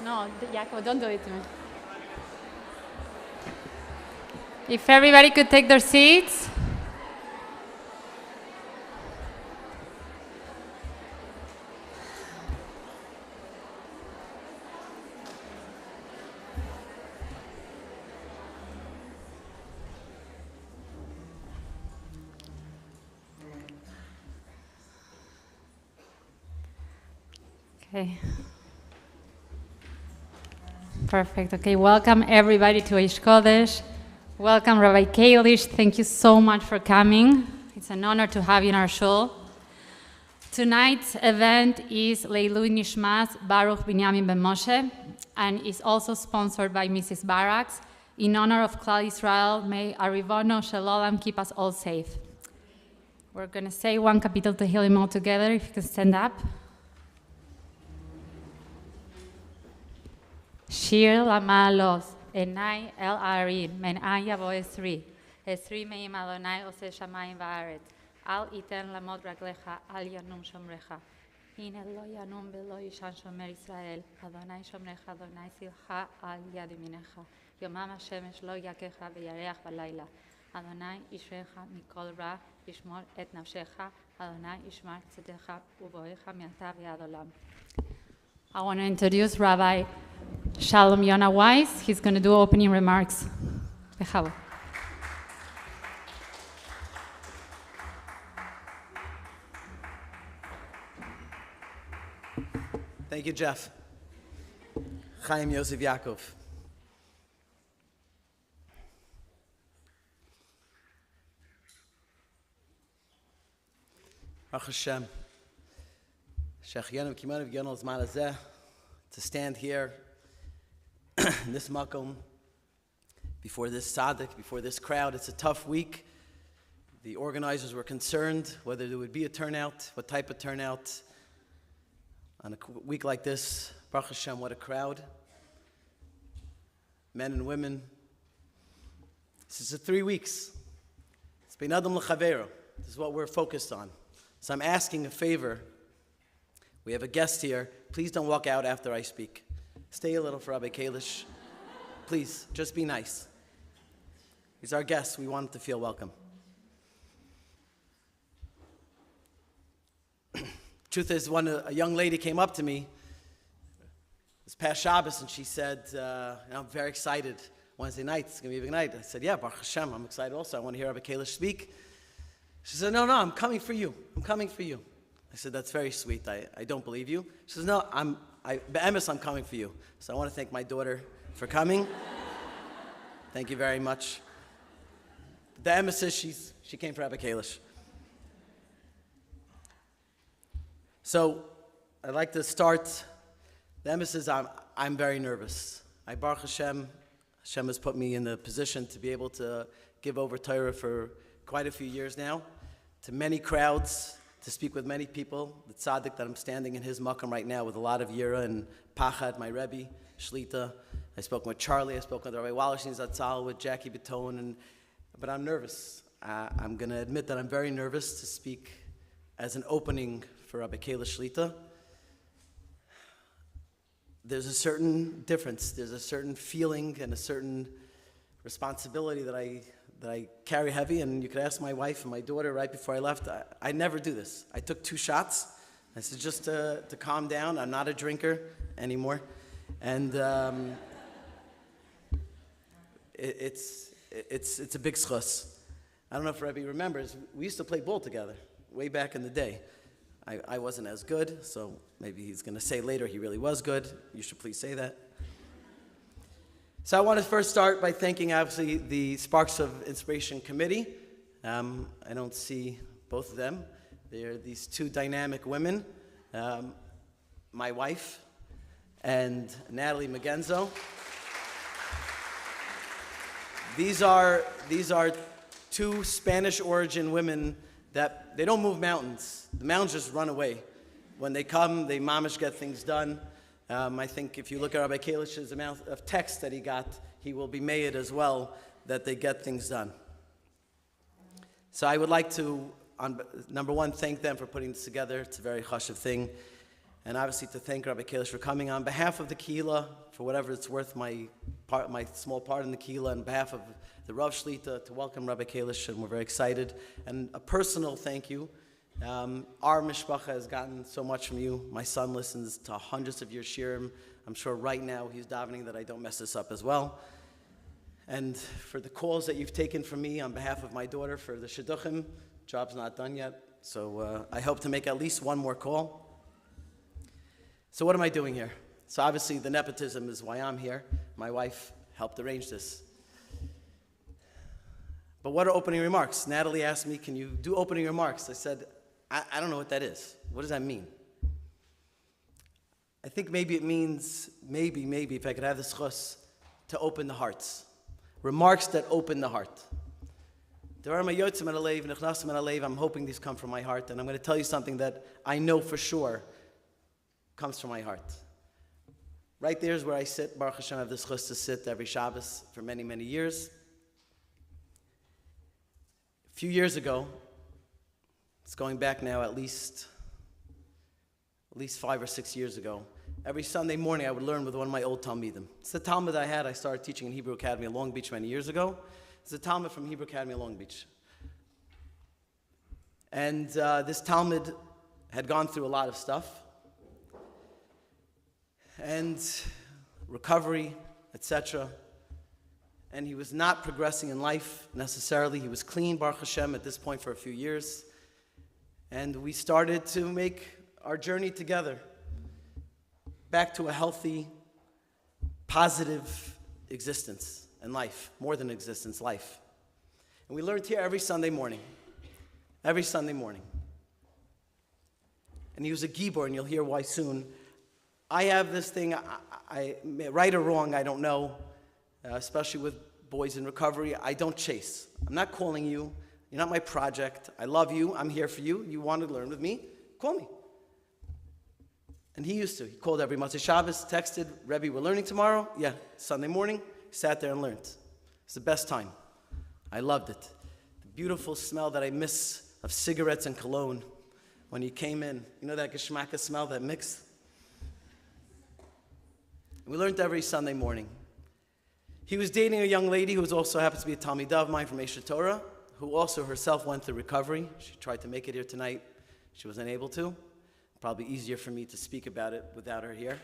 No, Jacob, don't do it to me. If everybody could take their seats. Okay. Perfect. Okay, welcome everybody to Ish Kodesh. Welcome Rabbi Kalish. Thank you so much for coming. It's an honor to have you in our shul. Tonight's event is Leilui Nishmas Baruch Binyamin Ben Moshe and is also sponsored by Mrs. Barracks. In honor of Klal Israel, may Arivono Shalom keep us all safe. We're going to say one Kapitel Tehillim all together, if you can stand up. Shir Lamalos, Enai El Arin, Men Yavo Esri, Esri Meim Adonai Ose Shamayim Va'aretz, Al Iten Lamot Raglecha, Al Yanum Shomrecha, Hine Lo Yanum Velo Yishan Shomer Israel, Adonai Shomrecha, Adonai Silcha, Al Yad Yaminecha, Yomam HaShemesh Lo Yakecha V'Yareach V'Layla, Adonai Yishrecha Mikol Ra, Yishmor Et Nafshecha, Adonai Yishmar Tzedecha, Uboecha Mi'ata V'Yad Olam. I want to introduce Rabbi Shalom Yonah Weiss. He's going to do opening remarks. Thank you, Jeff. Chaim Yosef Yaakov. Baruch Hashem. To stand here in this makom, before this tzaddik, before this crowd. It's a tough week. The organizers were concerned whether there would be a turnout, what type of turnout. On a week like this, Baruch Hashem, what a crowd. Men and women. This is 3 weeks. It's been Adam l'chavero. This is what we're focused on. So I'm asking a favor. We have a guest here. Please don't walk out after I speak. Stay a little for Rabbi Kalish. Please, just be nice. He's our guest. We want him to feel welcome. Truth is, a young lady came up to me this past Shabbos, and she said, I'm very excited. Wednesday night, it's going to be a big night. I said, yeah, Baruch Hashem, I'm excited also. I want to hear Rabbi Kalish speak. She said, no, I'm coming for you. I'm coming for you. I said, that's very sweet. I don't believe you. She says, no, Be'emes, I'm coming for you. So I want to thank my daughter for coming. Thank you very much. The emes says she came for Rabbi Kalish. So I'd like to start. The emes says I'm very nervous. Baruch Hashem has put me in the position to be able to give over Torah for quite a few years now, to many crowds, to speak with many people. The tzaddik that I'm standing in his makom right now with a lot of yira and pachad, my Rebbe, Shlita. I spoke with Charlie, I spoke with Rabbi Wallerstein Zatzal, with Jackie Batone, but I'm nervous. I'm going to admit that I'm very nervous to speak as an opening for Rabbi Kalish Shlita. There's a certain difference, there's a certain feeling and a certain responsibility that I carry heavy, and you could ask my wife and my daughter right before I left. I never do this. I took 2 shots. I said just to calm down. I'm not a drinker anymore, and it's a big schus. I don't know if Rebbe remembers. We used to play ball together way back in the day. I wasn't as good, so maybe he's going to say later he really was good. You should please say that. So I want to first start by thanking, obviously, the Sparks of Inspiration Committee. I don't see both of them. They're these 2 dynamic women, my wife and Natalie Magenzo. These are 2 Spanish origin women that they don't move mountains. The mountains just run away. When they come, they mamish get things done. I think if you look at Rabbi Kalish's amount of text that he got, he will be made as well that they get things done. So I would like to, number one, thank them for putting this together. It's a very chashuv thing. And obviously to thank Rabbi Kalish for coming on behalf of the Kehillah, for whatever it's worth, my small part in the Kehillah, on behalf of the Rav Shlita, to welcome Rabbi Kalish, and we're very excited. And a personal thank you. Our mishpacha has gotten so much from you. My son listens to hundreds of your shirim. I'm sure right now he's davening that I don't mess this up as well. And for the calls that you've taken from me on behalf of my daughter for the shidduchim, job's not done yet. So I hope to make at least one more call. So what am I doing here? So obviously the nepotism is why I'm here. My wife helped arrange this. But what are opening remarks? Natalie asked me, can you do opening remarks? I said, I don't know what that is. What does that mean? I think maybe it means, maybe, if I could have the schus, to open the hearts. Remarks that open the heart. I'm hoping these come from my heart, and I'm going to tell you something that I know for sure comes from my heart. Right there is where I sit. Baruch Hashem, I have the schus to sit every Shabbos for many, many years. A few years ago, it's going back now at least 5 or 6 years ago, every Sunday morning I would learn with one of my old Talmidim. It's the Talmud I had. I started teaching in Hebrew Academy in Long Beach many years ago. It's a Talmud from Hebrew Academy in Long Beach. And this Talmud had gone through a lot of stuff. And recovery, etc. And he was not progressing in life necessarily. He was clean, Baruch Hashem, at this point for a few years. And we started to make our journey together back to a healthy, positive existence and life, more than existence, life. And we learned here every Sunday morning. Every Sunday morning. And he was a gibor, and you'll hear why soon. I have this thing, I right or wrong, I don't know, especially with boys in recovery, I don't chase. I'm not calling you. You're not my project. I love you. I'm here for you. You want to learn with me? Call me. And he used to. He called every Motzei Shabbos, texted, Rebbe, we're learning tomorrow? Yeah, Sunday morning. Sat there and learned. It's the best time. I loved it. The beautiful smell that I miss of cigarettes and cologne when you came in. You know that geschmacka smell, that mix? We learned every Sunday morning. He was dating a young lady who also happens to be a Talmidah of mine from Eshet Torah, who also herself went through recovery. She tried to make it here tonight. She was unable to. Probably easier for me to speak about it without her here.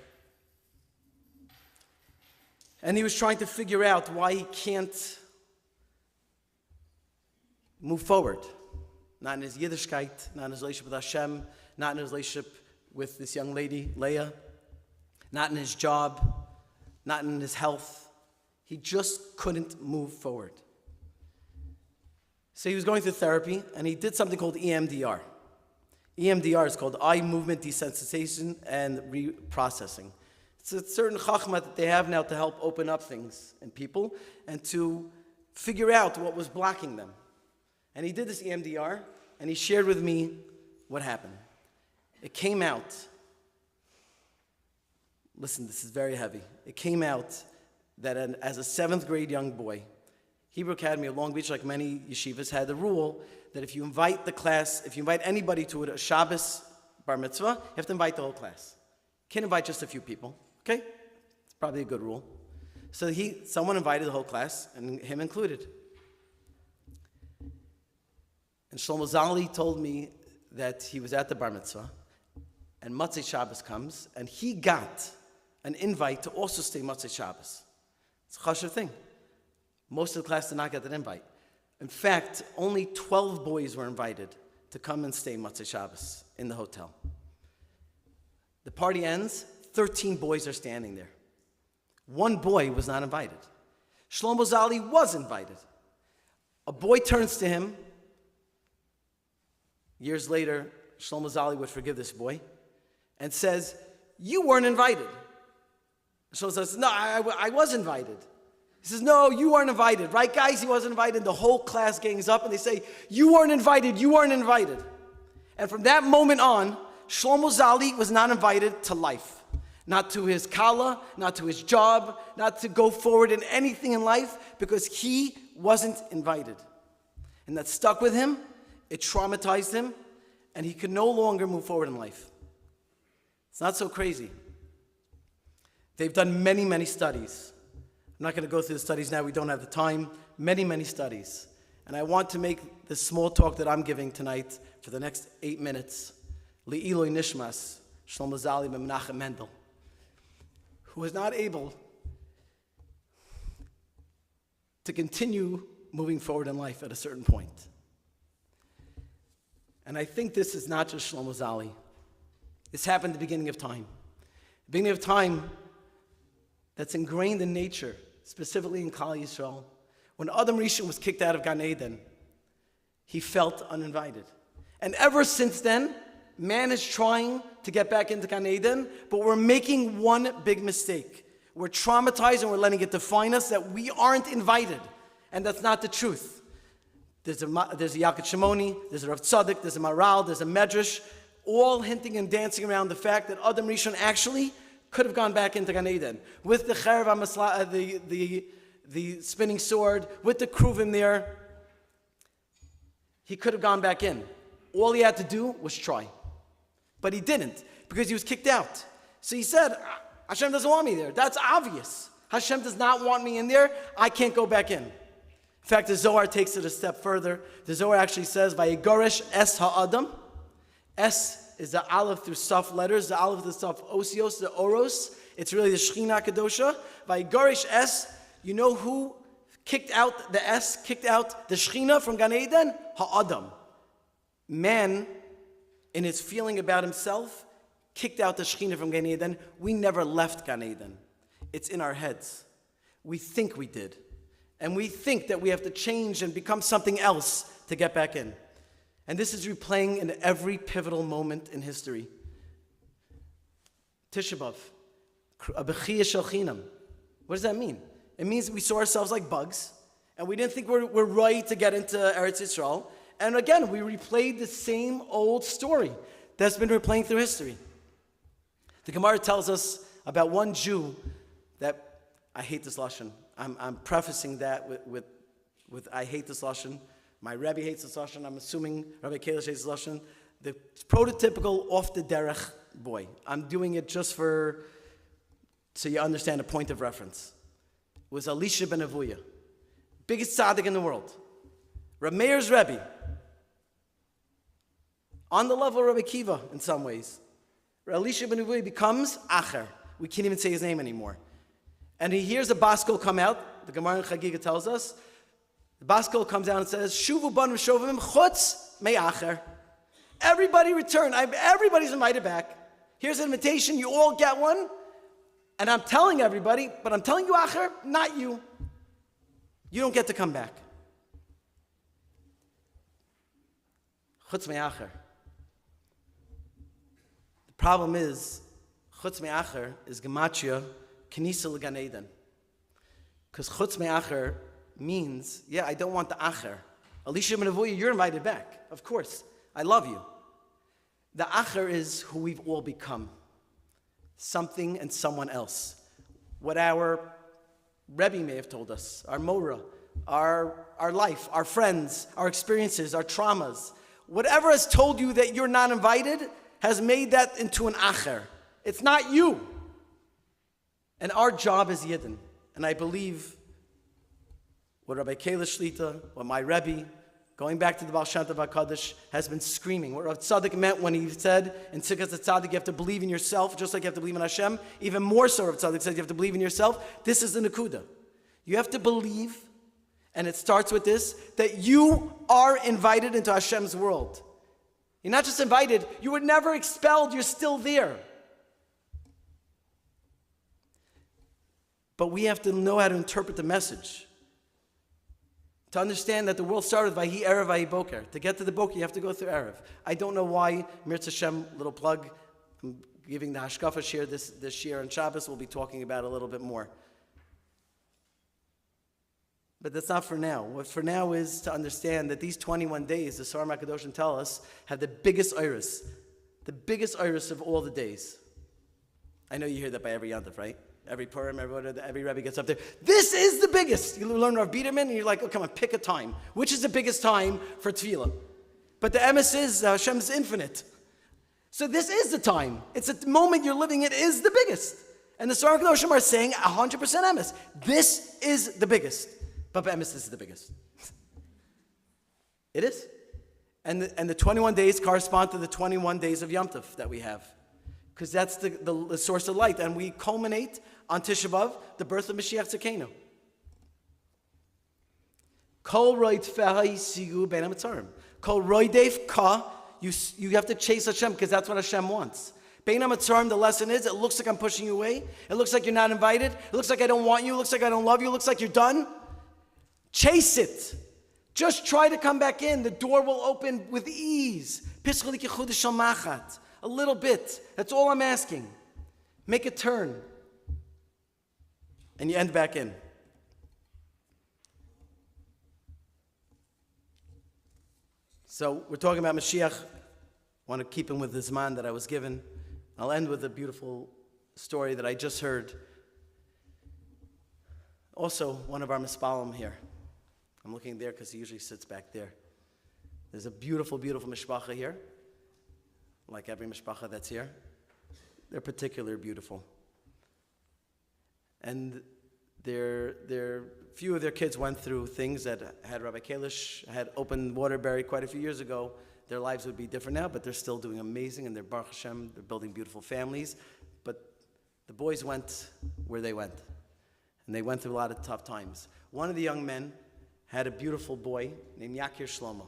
And he was trying to figure out why he can't move forward. Not in his Yiddishkeit, not in his relationship with Hashem, not in his relationship with this young lady, Leah, not in his job, not in his health. He just couldn't move forward. So he was going through therapy, and he did something called EMDR. EMDR is called eye movement desensitization and reprocessing. It's a certain chachma that they have now to help open up things in people and to figure out what was blocking them. And he did this EMDR, and he shared with me what happened. It came out, listen, this is very heavy. It came out that as a 7th grade young boy, Hebrew Academy of Long Beach, like many yeshivas, had the rule that if you invite the class, if you invite anybody to a Shabbos bar mitzvah, you have to invite the whole class. You can't invite just a few people, okay? It's probably a good rule. So someone invited the whole class, and him included. And Shlomo Zali told me that he was at the bar mitzvah, and Motzei Shabbos comes, and he got an invite to also stay Motzei Shabbos. It's a chashuv thing. Most of the class did not get that invite. In fact, only 12 boys were invited to come and stay Motzei Shabbos in the hotel. The party ends, 13 boys are standing there. One boy was not invited. Shlomo Zali was invited. A boy turns to him. Years later, Shlomo Zali would forgive this boy and says, "You weren't invited." Shlomo says, "No, I was invited." He says, "No, you weren't invited." Right, guys? He wasn't invited. The whole class gangs up and they say, "You weren't invited. You weren't invited." And from that moment on, Shlomo Zali was not invited to life. not to his kala, not to his job, not to go forward in anything in life, because he wasn't invited. And that stuck with him, it traumatized him, and he could no longer move forward in life. It's not so crazy. They've done many, many studies. I'm not going to go through the studies now, we don't have the time. Many, many studies. And I want to make this small talk that I'm giving tonight for the next 8 minutes. Le'iloi nishmas, Shlomo Zali ben Menachem Mendel, who was not able to continue moving forward in life at a certain point. And I think this is not just Shlomo Zali. This happened at the beginning of time. The beginning of time that's ingrained in nature, specifically in Klal Yisrael. When Adam Rishon was kicked out of Gan Eden, he felt uninvited. And ever since then, man is trying to get back into Gan Eden, but we're making one big mistake. We're traumatized and we're letting it define us that we aren't invited. And that's not the truth. There's a Yalkut Shimoni, there's a Rav Tzaddik, there's a Maral, there's a Medrash, all hinting and dancing around the fact that Adam Rishon actually could have gone back into Gan Eden. With the Cherev HaMasla, the spinning sword, with the Kruvim there, he could have gone back in. All he had to do was try. But he didn't, because he was kicked out. So he said, Hashem doesn't want me there. That's obvious. Hashem does not want me in there. I can't go back in. In fact, the Zohar takes it a step further. The Zohar actually says, Vayigoresh es ha'adam. Es is the Aleph through Saf letters. The Aleph through Saf osios, the Oros. It's really the Shechina Kadosha. Vayigoresh es. You know who kicked out the S, kicked out the Shechina from Gan Eden? Ha'adam. Man, in his feeling about himself, kicked out the Shechina from Gan Eden. We never left Gan Eden. It's in our heads. We think we did. And we think that we have to change and become something else to get back in. And this is replaying in every pivotal moment in history. Tisha B'Av. A Bechiyah Shel Chinam. What does that mean? It means we saw ourselves like bugs, and we didn't think we're right to get into Eretz Yisrael. And again, we replayed the same old story that's been replaying through history. The Gemara tells us about one Jew that, I hate this Lashon. I'm prefacing that with I hate this Lashon. My Rebbe hates this Lashon. I'm assuming Rabbi Kalish hates this Lashon. The prototypical off the derech boy. I'm doing it just so you understand a point of reference. Was Elisha ben Avuya, biggest tzaddik in the world. Reb Meir's Rebbe, on the level of Rabbi Kiva in some ways. Elisha ben Avuya becomes Acher. We can't even say his name anymore. And he hears a Baskol come out. The Gemara in Chagiga tells us. The Baskol comes out and says, Shuvu ban v'shovim chutz me'acher. Everybody return. Everybody's invited back. Here's an invitation. You all get one. And I'm telling everybody, but I'm telling you, Acher, not you. You don't get to come back. Chutz me'acher. The problem is, chutz me'acher is gematria Knisa l'Gan Eden. Because chutz me'acher means, yeah, I don't want the acher. Elisha ben Avuya, you're invited back. Of course. I love you. The acher is who we've all become. Something and someone else. What our Rebbe may have told us, our Mora, our life, our friends, our experiences, our traumas. Whatever has told you that you're not invited has made that into an acher. It's not you. And our job is Yidden. And I believe what Rabbi Kalish Shlita, what my Rebbe, going back to the Baal Shem Tov HaKadosh, has been screaming. What Rav Tzaddik meant when he said, in Tzikas Tzaddik, you have to believe in yourself, just like you have to believe in Hashem. Even more so, Rav Tzaddik said, you have to believe in yourself. This is the Nakuda. You have to believe, and it starts with this, that you are invited into Hashem's world. You're not just invited, you were never expelled, you're still there. But we have to know how to interpret the message. To understand that the world started with Vahi Erev, Vahi Boker. To get to the Boker, you have to go through Erev. I don't know why, Mirz Hashem, little plug, I'm giving the Hashkafa share this year on Shabbos, we'll be talking about a little bit more. But that's not for now. What for now is to understand that these 21 days, the Sar HaKadoshim tell us, have the biggest iris of all the days. I know you hear that by every Yontif, right? Every Purim, every Rebbe gets up there. This is the biggest. You learn Rav Biderman, and you're like, oh, come on, pick a time. Which is the biggest time for tefillah? But the emes is Hashem's infinite. So this is the time. It's a moment you're living in is the biggest. And the Sar Kedoshim are saying 100% emes. This is the biggest. But emes is the biggest. It is. And the 21 days correspond to the 21 days of Yom Tov that we have. Because that's the source of light. And we culminate on Tisha B'Av, the birth of Mashiach Tzidkenu. Kol roi tfehai sigu ben hamitzarim. Kol roi deif ka, you have to chase Hashem because that's what Hashem wants. Bein hamitzarim, the lesson is, it looks like I'm pushing you away. It looks like you're not invited. It looks like I don't want you. It looks like I don't love you. It looks like you're done. Chase it. Just try to come back in. The door will open with ease. A little bit. That's all I'm asking. Make a turn. And you end back in. So we're talking about Mashiach. I want to keep him with this man that I was given. I'll end with a beautiful story that I just heard. Also, one of our mispalim here. I'm looking there because he usually sits back there. There's a beautiful, beautiful mishpacha here. Like every mishpacha that's here. They're particularly beautiful. And few of their kids went through things that had Rabbi Kalish had opened Waterbury quite a few years ago. Their lives would be different now, but they're still doing amazing, and they're Baruch Hashem, they're building beautiful families. But the boys went where they went. And they went through a lot of tough times. One of the young men had a beautiful boy named Yakir Shlomo.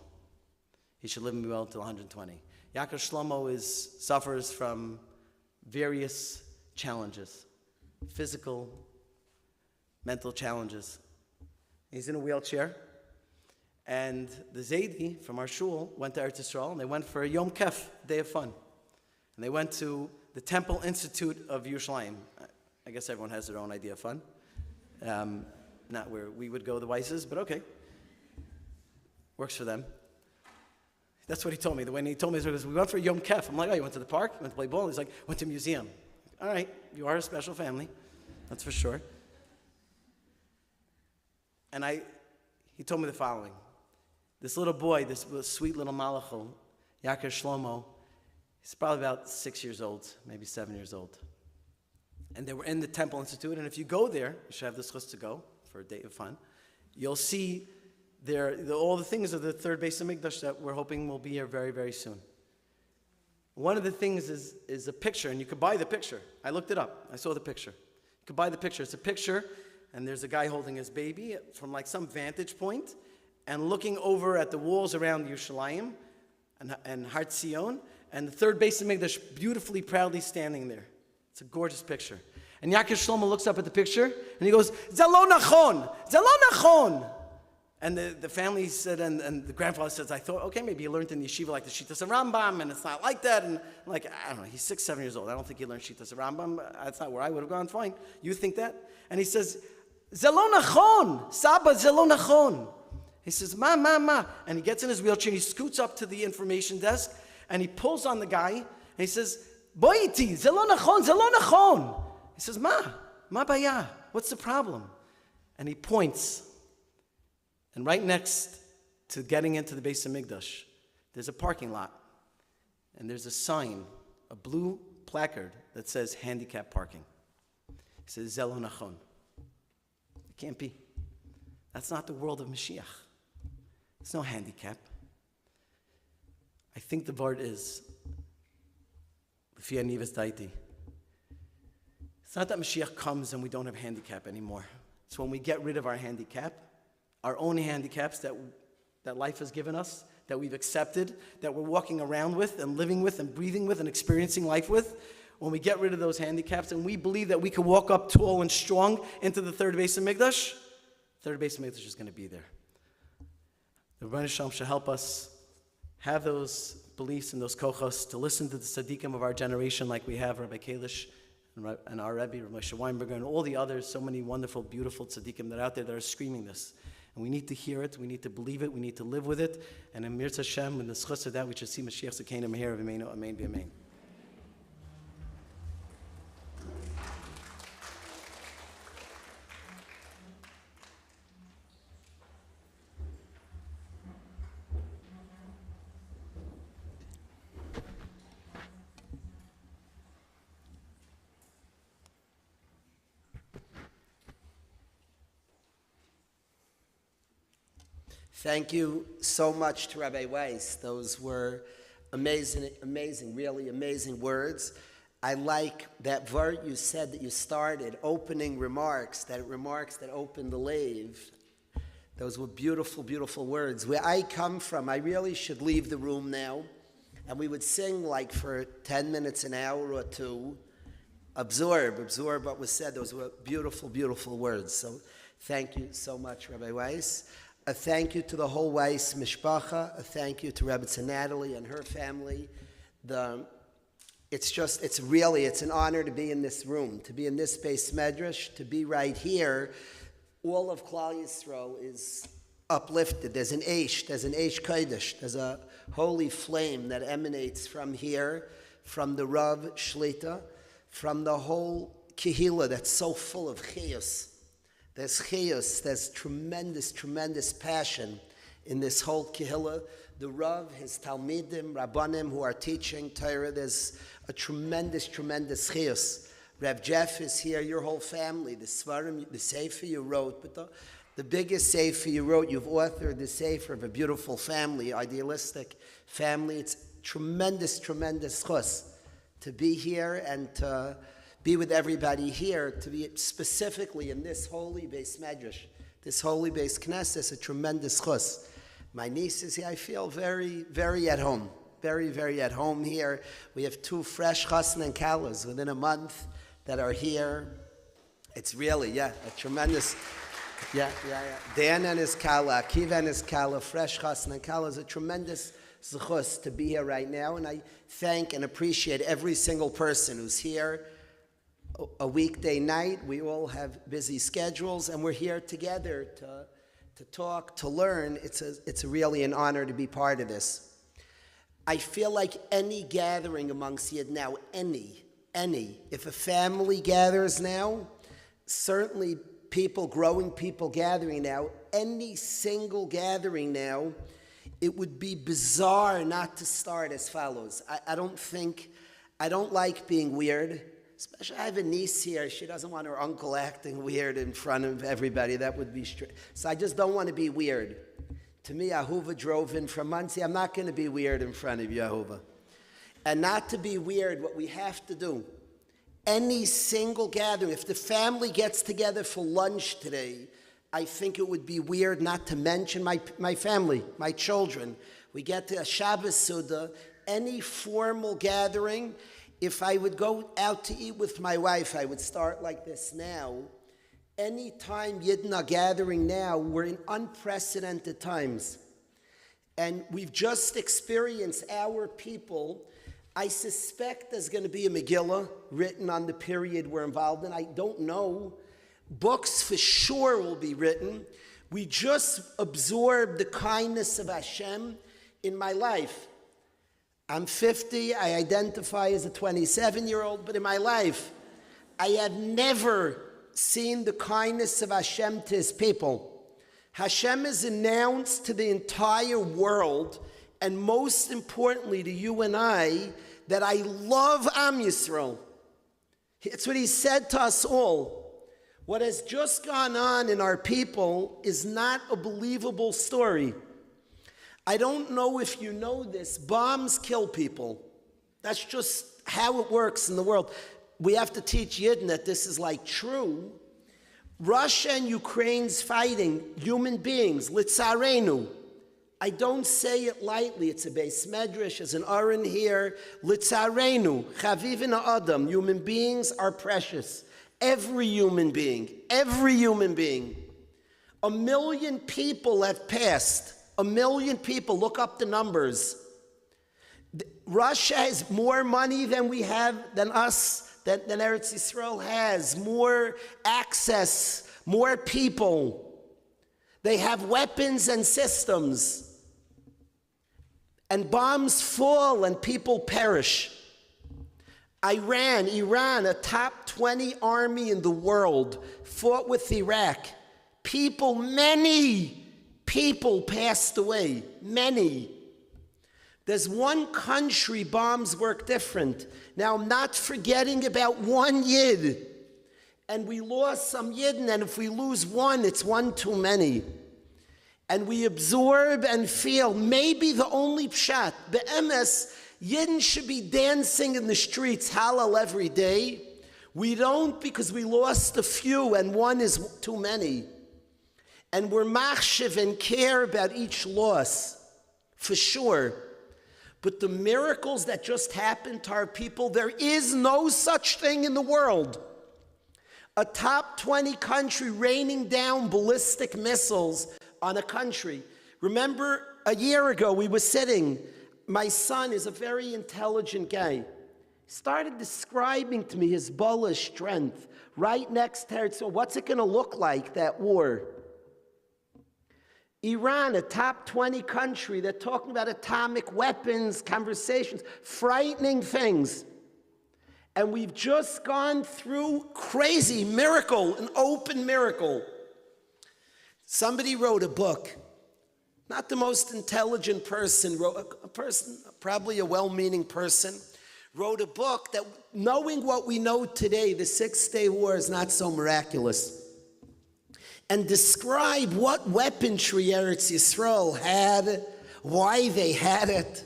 He should live and be well until 120. Yakir Shlomo suffers from various challenges, physical, mental challenges. He's in a wheelchair. And the Zaidi from our shul went to Eretz Yisrael, and they went for a Yom Kef, day of fun. And they went to the Temple Institute of Yerushalayim. I guess everyone has their own idea of fun. Not where we would go the Weisses, but okay. Works for them. That's what he told me. When he told me, he goes, we went for a Yom Kef. I'm like, oh, you went to the park? You went to play ball? He's like, went to a museum. All right, you are a special family. That's for sure. And he told me the following. This little boy, this sweet little malachal, Yakir Shlomo, he's probably about 6 years old, maybe 7 years old. And they were in the Temple Institute, and if you go there, you should have this list to go for a day of fun, you'll see all the things of the third Beis Hamikdash that we're hoping will be here very, very soon. One of the things is a picture, and you could buy the picture. I looked it up. I saw the picture. You could buy the picture. It's a picture, and there's a guy holding his baby from like some vantage point and looking over at the walls around Yerushalayim and Har Tzion, and the third Beis Hamikdash beautifully, proudly standing there. It's a gorgeous picture. And Yakir Shlomo looks up at the picture, and he goes, "Ze lo nachon! Ze lo nachon!" And the family said, and the grandfather says, I thought, okay, maybe he learned in yeshiva like the Shittas of Rambam, and it's not like that. And like, I don't know, he's 6, 7 years old. I don't think he learned Shittas of Rambam. That's not where I would have gone. Fine. You think that? And he says, Ze lo nachon! Saba, ze lo nachon! He says, Ma. And he gets in his wheelchair, and he scoots up to the information desk, and he pulls on the guy, and he says, Boiti, ze lo nachon, ze lo nachon! He says, Ma baya, what's the problem? And he points. And right next to getting into the Beis Hamikdash, there's a parking lot. And there's a sign, a blue placard that says handicap parking. He says, Ze lo nachon. It can't be. That's not the world of Mashiach. There's no handicap. I think the word is, L'fi anivas daiti. It's not that Mashiach comes and we don't have handicap anymore. It's when we get rid of our handicap, our own handicaps that life has given us, that we've accepted, that we're walking around with and living with and breathing with and experiencing life with. When we get rid of those handicaps and we believe that we can walk up tall and strong into the third Beis Hamikdash, third Beis Hamikdash is going to be there. The Rebbeinu Shalom should help us have those beliefs and those kochos to listen to the tzaddikim of our generation like we have Rabbi Kalish and our Rebbe, Rabbi Moshe Weinberger, and all the others, so many wonderful, beautiful tzaddikim that are out there that are screaming this. And we need to hear it, we need to believe it, we need to live with it. And in Mirz Hashem, in the schus of that, we should see Mashiach Tzidkenu Meher of Amen, Amen, Amen. Thank you so much to Rabbi Weiss. Those were amazing, really amazing words. I like that word you said that you started, opening remarks that open the lave. Those were beautiful, beautiful words. Where I come from, I really should leave the room now, and we would sing like for 10 minutes, an hour or two, absorb what was said. Those were beautiful, beautiful words. So thank you so much, Rabbi Weiss. A thank you to the whole Weiss mishpacha. A thank you to Rabbi Natalie and her family. It's an honor to be in this room, to be in this Beis Medrash, to be right here. All of Klal Yisrael is uplifted. There's an Eish Kodesh. There's a holy flame that emanates from here, from the Rav Shlita, from the whole Kehillah that's so full of chiyus. There's chiyus, there's tremendous, tremendous passion in this whole Kehillah. The Rav, his Talmidim, Rabbanim who are teaching Torah, there's a tremendous, tremendous chiyus. Rav Jeff is here, your whole family, the Svarim, the Sefer you wrote, but the biggest Sefer you wrote, you've authored the Sefer of a beautiful family, idealistic family. It's tremendous, tremendous chus to be here and to be with everybody here, to be specifically in this holy Beis Medrash, this holy Beis Knesset, a tremendous chus. My niece is here. I feel very, very at home. Very, very at home here. We have 2 fresh chassan and kalas within a month that are here. It's really, a tremendous, Dan and his kala, Akiva and his kala, fresh chassan and kala is a tremendous zechus to be here right now. And I thank and appreciate every single person who's here. A weekday night, we all have busy schedules, and we're here together to talk, to learn. It's really an honor to be part of this. I feel like any gathering amongst Yid now, any, if a family gathers now, certainly growing people gathering now, any single gathering now, it would be bizarre not to start as follows. I don't like being weird. Especially, I have a niece here. She doesn't want her uncle acting weird in front of everybody. That would be strange. So I just don't want to be weird. To me, Ahuva drove in from Muncie. I'm not going to be weird in front of you, Ahuva. And not to be weird, what we have to do, any single gathering, if the family gets together for lunch today, I think it would be weird not to mention my family, my children. We get to a Shabbos Suda, any formal gathering. If I would go out to eat with my wife, I would start like this now. Anytime Yidden are gathering now, we're in unprecedented times. And we've just experienced our people. I suspect there's going to be a Megillah written on the period we're involved in. I don't know. Books for sure will be written. We just absorbed the kindness of Hashem in my life. I'm 50, I identify as a 27-year-old, but in my life, I have never seen the kindness of Hashem to his people. Hashem has announced to the entire world, and most importantly to you and I, that I love Am Yisrael. It's what he said to us all. What has just gone on in our people is not a believable story. I don't know if you know this, bombs kill people. That's just how it works in the world. We have to teach Yidden that this is like true. Russia and Ukraine's fighting, human beings, litzarenu. I don't say it lightly. It's a Beis Medrash, there's an Aron here. Litzarenu, chavivin ha'adam, human beings are precious. Every human being. 1 million people have passed. 1 million people, look up the numbers. Russia has more money than we have, than us, than Eretz Yisrael has. More access, more people. They have weapons and systems. And bombs fall and people perish. Iran, a top 20 army in the world, fought with Iraq. Many people passed away, many. There's one country bombs work different. Now, I'm not forgetting about one Yid. And we lost some Yidden, and if we lose one, it's one too many. and we absorb and feel maybe the only pshat. Be'emes, Yidden should be dancing in the streets, Hallel, every day. We don't, because we lost a few and one is too many. And we're machshiv and care about each loss, for sure. But the miracles that just happened to our people, there is no such thing in the world. A top 20 country raining down ballistic missiles on a country. Remember, a year ago we were sitting, my son is a very intelligent guy. He started describing to me his bullish strength right next to it. So what's it going to look like, that war? Iran, a top 20 country, they're talking about atomic weapons, conversations, frightening things. And we've just gone through crazy miracle, an open miracle. Somebody wrote a book. Not the most intelligent person, a person, probably a well-meaning person, wrote a book that, knowing what we know today, the Six-Day War is not so miraculous, and describe what weaponry Eretz Yisrael had, why they had it.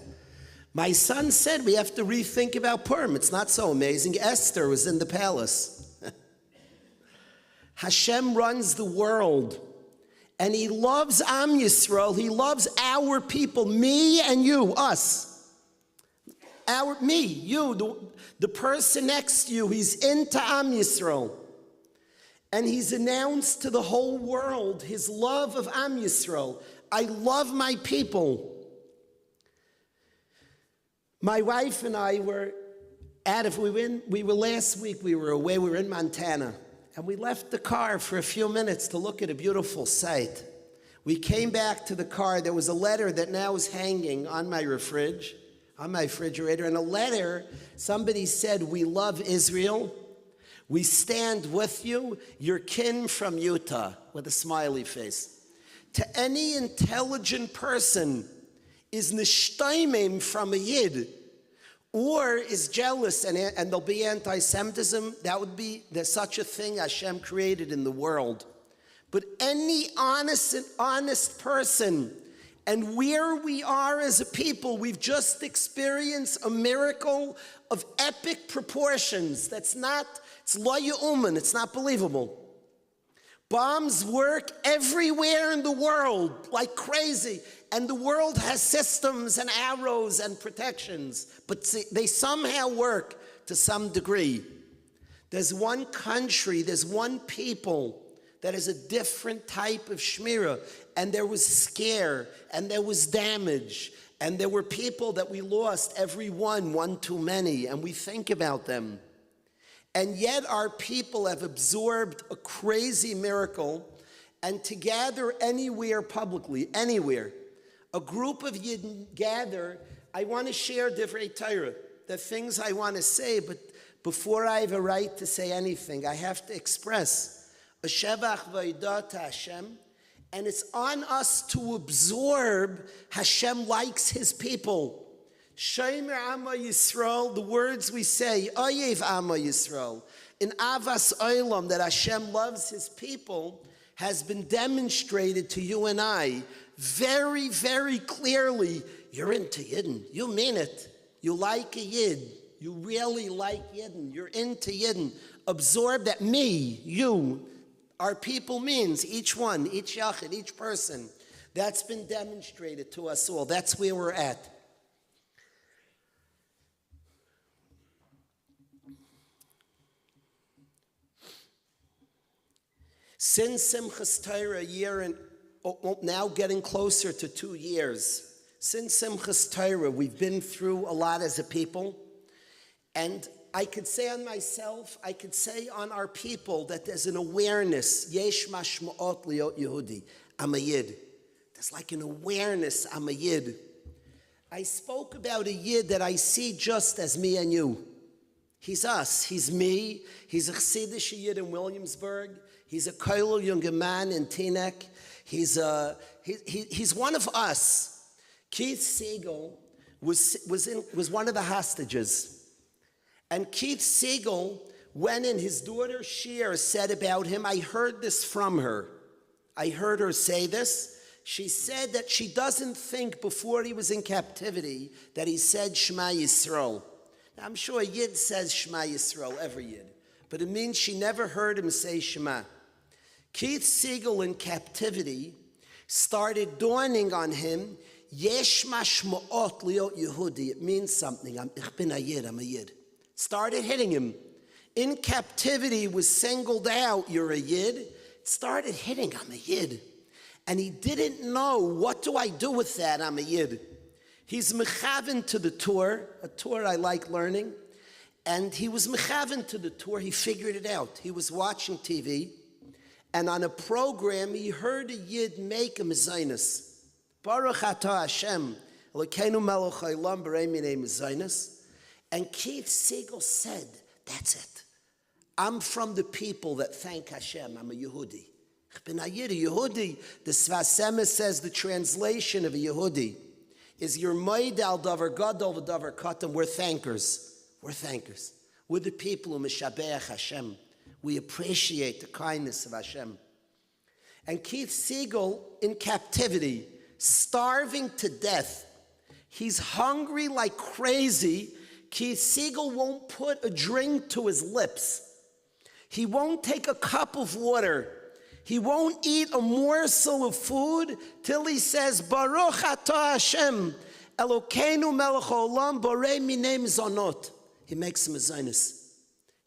My son said we have to rethink about Purim. It's not so amazing. Esther was in the palace. Hashem runs the world. And he loves Am Yisrael. He loves our people, me and you, us. Me, you, the person next to you. He's into Am Yisrael. And he's announced to the whole world his love of Am Yisrael. I love my people. My wife and I were last week, we were away, we were in Montana. And we left the car for a few minutes to look at a beautiful sight. We came back to the car. There was a letter that now is hanging on my refrigerator. And a letter, somebody said, "We love Israel. We stand with you. Your kin from Utah," with a smiley face. To any intelligent person, is nishtaimim from a Yid, or is jealous and there'll be anti-Semitism, there's such a thing Hashem created in the world. But any honest person, and where we are as a people, we've just experienced a miracle of epic proportions. It's lo ya'uman, it's not believable. Bombs work everywhere in the world like crazy. And the world has systems and arrows and protections, but they somehow work to some degree. There's one country, there's one people that is a different type of shmirah, and there was scare, and there was damage, and there were people that we lost, every one too many, and we think about them. And yet our people have absorbed a crazy miracle, and to gather anywhere publicly, anywhere, a group of Yidden gather. I want to share divrei Torah, the things I want to say, but before I have a right to say anything, I have to express a shevach v'odah to Hashem, and it's on us to absorb. Hashem likes his people. Shomer Amma Yisrael, the words we say, Oyev Amma Yisrael, in Avas Olam, that Hashem loves his people, has been demonstrated to you and I very, very clearly. You're into Yidden. You mean it. You like a Yid. You really like Yidden. You're into Yidden. Absorb that. Me, you, our people means each one, each yachid, each person. That's been demonstrated to us all. That's where we're at. Since Simchas Torah, a year and now getting closer to 2 years. Since Simchas Torah, we've been through a lot as a people. And I could say on myself, I could say on our people that there's an awareness. Yesh mashma'ot liot Yehudi. I'm a Yid. There's like an awareness, I'm a Yid. I spoke about a Yid that I see just as me and you. He's us, he's me. He's a Chassidish Yid in Williamsburg. He's a Koilel younger man in Teaneck. He's one of us. Keith Siegel was one of the hostages. And Keith Siegel, when in his daughter Shir said about him, I heard this from her. I heard her say this. She said that she doesn't think before he was in captivity that he said Shema Yisrael. Now, I'm sure a Yid says Shema Yisrael, every Yid, but it means she never heard him say Shema. Keith Siegel in captivity started dawning on him, Yesh mashma'ot liot Yehudi. It means something. Ich bin a Yid, I'm a Yid. Started hitting him. In captivity was singled out, you're a Yid. It started hitting, I'm a Yid. And he didn't know, what do I do with that, I'm a Yid. He's mechaven to the tour, a tour I like learning. And he was mechaven to the tour, he figured it out. He was watching TV, and on a program, he heard a Yid make a mezainis. Baruch atah Hashem, Elokeinu melech haolam b'rei minei mezainis. And Keith Siegel said, that's it. I'm from the people that thank Hashem. I'm a Yehudi. Ich bin a Yid, a Yehudi. The Sfas Emes says the translation of a Yehudi is your moed al davar gadol v'davar katan. We're thankers. We're thankers. We're the people who mishabeach Hashem. We appreciate the kindness of Hashem. And Keith Siegel in captivity, starving to death. He's hungry like crazy. Keith Siegel won't put a drink to his lips. He won't take a cup of water. He won't eat a morsel of food till he says, Baruch atah Hashem, Elokeinu melech haolam borei minei mezonot. He makes some mezainis.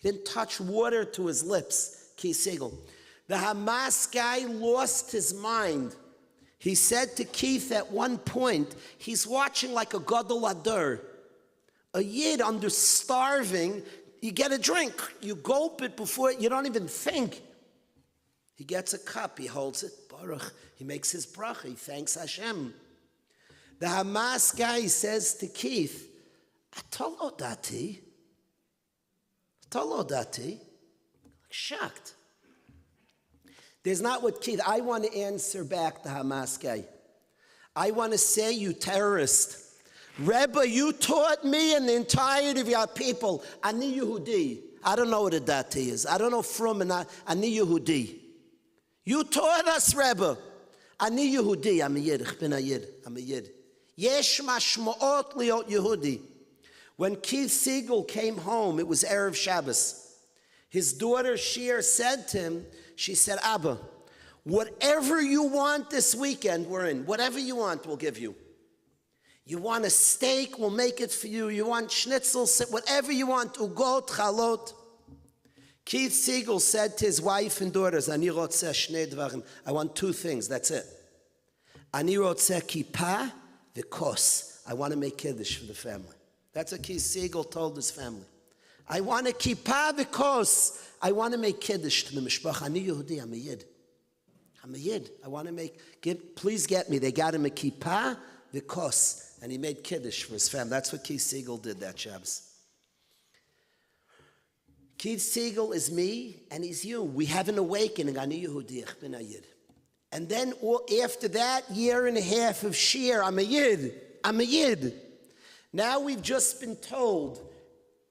He didn't touch water to his lips, Keith Siegel. The Hamas guy lost his mind. He said to Keith at one point, he's watching like a gadol ador. A Yid under starving, you get a drink, you gulp it before, you don't even think. He gets a cup, he holds it, Baruch, he makes his bracha, he thanks Hashem. The Hamas guy says to Keith, Atolo dati. Shocked. There's not what Keith, I want to answer back the Hamas guy. I want to say, you terrorist. Rebbe, you taught me and the entirety of your people, Ani Yehudi. I don't know what a dati is. I don't know from and Ani Yehudi. You taught us, Rebbe. Ani Yehudi. I'm a Yid. Ich bin a Yid. I'm a Yid. Yesh mashma'ot liot Yehudi. When Keith Siegel came home, it was Erev Shabbos. His daughter Shir said to him, she said, Abba, whatever you want this weekend, we're in. Whatever you want, we'll give you. You want a steak, we'll make it for you. You want schnitzel, whatever you want, ugot, chalot. Keith Siegel said to his wife and daughters, Ani rotzeh shnei dvarim. I want two things, that's it. Ani rotzeh kippah v'kos. I want to make kiddush for the family. That's what Keith Siegel told his family. I want to kippah v'kos. I want to make kiddush to the mishpach. Ani Yehudi, I'm a Yid. I'm a Yid. I want to make, please get me. They got him a kippah v'kos. And he made kiddush for his family. That's what Keith Siegel did that Shabbos. Keith Siegel is me, and he's you. We have an awakening. Ani Yehudi, ich bin a Yid. And then after that year and a half of Shir, I'm a Yid. I'm a Yid. Now we've just been told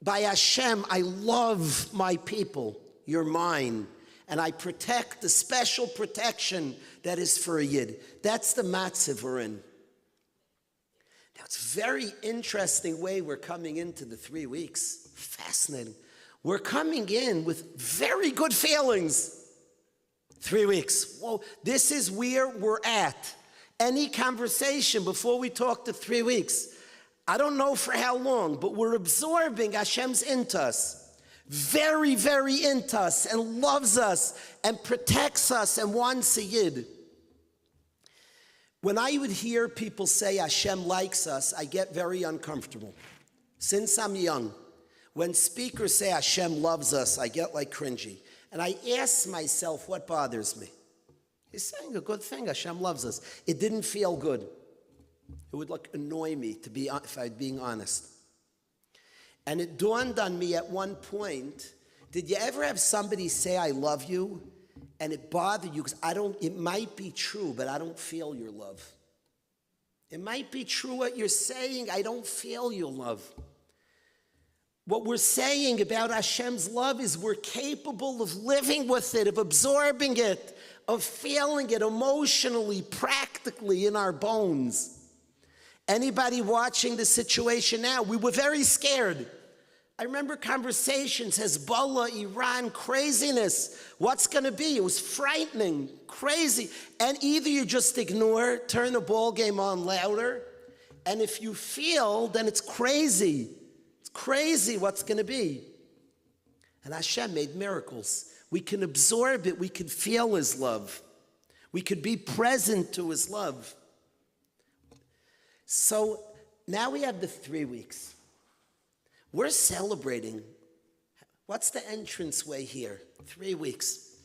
by Hashem, I love my people. You're mine. And I protect the special protection that is for a Yid. That's the matzav we're in. Now, it's a very interesting way we're coming into the 3 weeks. Fascinating. We're coming in with very good feelings. 3 weeks. Whoa, this is where we're at. Any conversation before we talk to 3 weeks, I don't know for how long, but we're absorbing Hashem's into us. Very, very into us, and loves us, and protects us, and wants a Yid. When I would hear people say Hashem likes us, I get very uncomfortable. Since I'm young, when speakers say Hashem loves us, I get like cringy. And I ask myself, what bothers me? He's saying a good thing, Hashem loves us. It didn't feel good. It would annoy me, if I'm being honest. And it dawned on me at one point, did you ever have somebody say, I love you? And it bothered you, because it might be true, but I don't feel your love. It might be true what you're saying, I don't feel your love. What we're saying about Hashem's love is we're capable of living with it, of absorbing it, of feeling it emotionally, practically in our bones. Anybody watching the situation now, we were very scared. I remember conversations, Hezbollah, Iran, craziness. What's going to be? It was frightening, crazy. And either you just ignore, turn the ball game on louder, and if you feel, then it's crazy. It's crazy what's going to be. And Hashem made miracles. We can absorb it. We can feel His love. We could be present to His love. So now we have the 3 weeks. We're celebrating. What's the entranceway here? 3 weeks.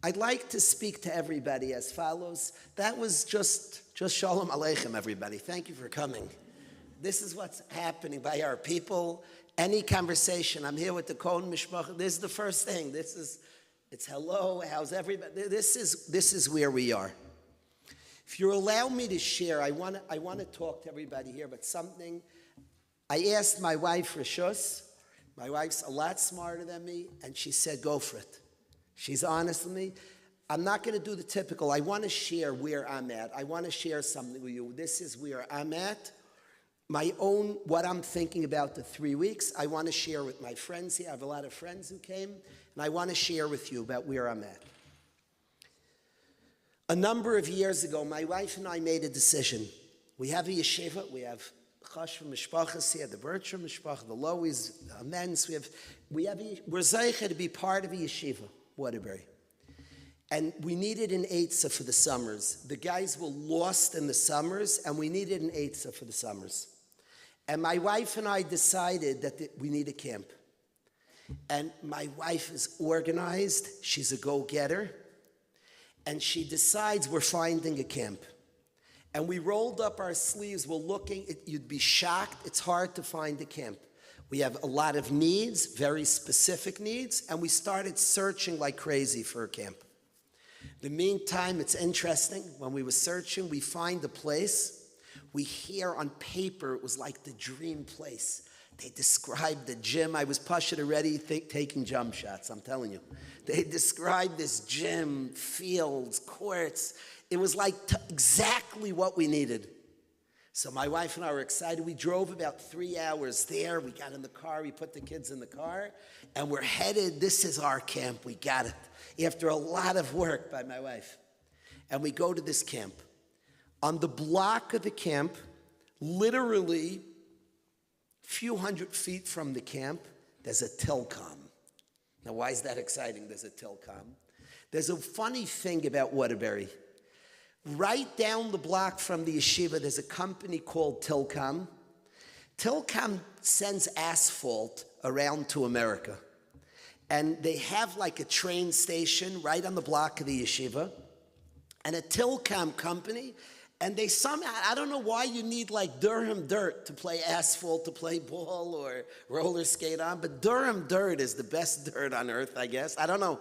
I'd like to speak to everybody as follows. That was just Shalom Aleichem, everybody. Thank you for coming. This is what's happening by our people. Any conversation. I'm here with the Kohen Mishpach. This is the first thing. It's hello, how's everybody? This is where we are. If you allow me to share, I want to talk to everybody here, but something. I asked my wife Rishus. My wife's a lot smarter than me, and she said, go for it. She's honest with me. I'm not going to do the typical. I want to share where I'm at. I want to share something with you. This is where I'm at. My own, what I'm thinking about the 3 weeks, I want to share with my friends here. I have a lot of friends who came, and I want to share with you about where I'm at. A number of years ago, my wife and I made a decision. We have a yeshiva. We have Chashva Mishpachas here, the Bertram Mishpach, the Lowies, the Amens. We're zeicha to be part of a yeshiva, Waterbury. And we needed an eitzah for the summers. The guys were lost in the summers, and we needed an eitzah for the summers. And my wife and I decided that we need a camp. And my wife is organized. She's a go-getter. And she decides we're finding a camp. And we rolled up our sleeves. We're looking. You'd be shocked. It's hard to find a camp. We have a lot of needs, very specific needs, and we started searching like crazy for a camp. In the meantime, it's interesting. When we were searching, we find a place. We hear on paper it was like the dream place. They described the gym. I was pushing already taking jump shots, I'm telling you. They described this gym, fields, courts. It was like exactly what we needed. So my wife and I were excited. We drove about 3 hours there. We got in the car. We put the kids in the car. And we're headed. This is our camp. We got it. After a lot of work by my wife. And we go to this camp. On the block of the camp, literally few hundred feet from the camp, there's a tilcom. Now, why is that exciting? There's a tilcom. There's a funny thing about Waterbury. Right down the block from the yeshiva, there's a company called Tilcom. Tilcom sends asphalt around to America. And they have like a train station right on the block of the yeshiva. And a Tilcom company. And they somehow, I don't know why you need like Durham dirt to play asphalt, to play ball or roller skate on, but Durham dirt is the best dirt on earth, I guess. I don't know.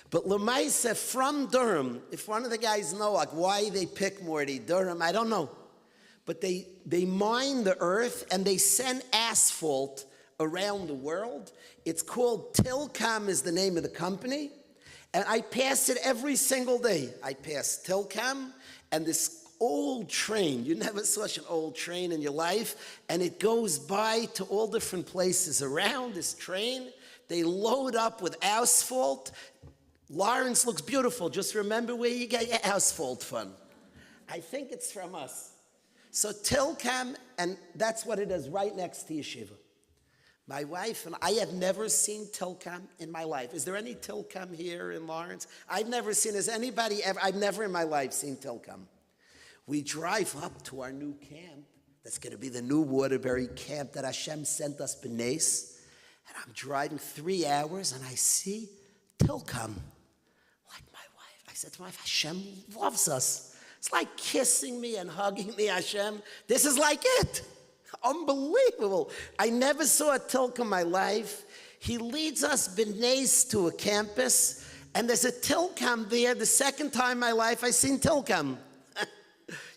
But Lemaisa from Durham, if one of the guys know like why they pick Morty, Durham, I don't know. But they mine the earth and they send asphalt around the world. It's called Tilcom is the name of the company. And I pass it every single day. I pass Tilcom and this old train. You never saw such an old train in your life. And it goes by to all different places around this train. They load up with asphalt. Lawrence looks beautiful. Just remember where you get your asphalt from. I think it's from us. So Tilcom, and that's what it is right next to Yeshiva. My wife and I have never seen Tilcom in my life. Is there any Tilcom here in Lawrence? I've never seen, has anybody ever, I've never in my life seen Tilcom. We drive up to our new camp. That's going to be the new Waterbury camp that Hashem sent us B'nais. And I'm driving 3 hours and I see Tilcom. Like my wife. I said to my wife, Hashem loves us. It's like kissing me and hugging me, Hashem. This is like it. Unbelievable. I never saw a Tilcom in my life. He leads us B'nais to a campus. And there's a Tilcom there. The second time in my life I seen Tilcom.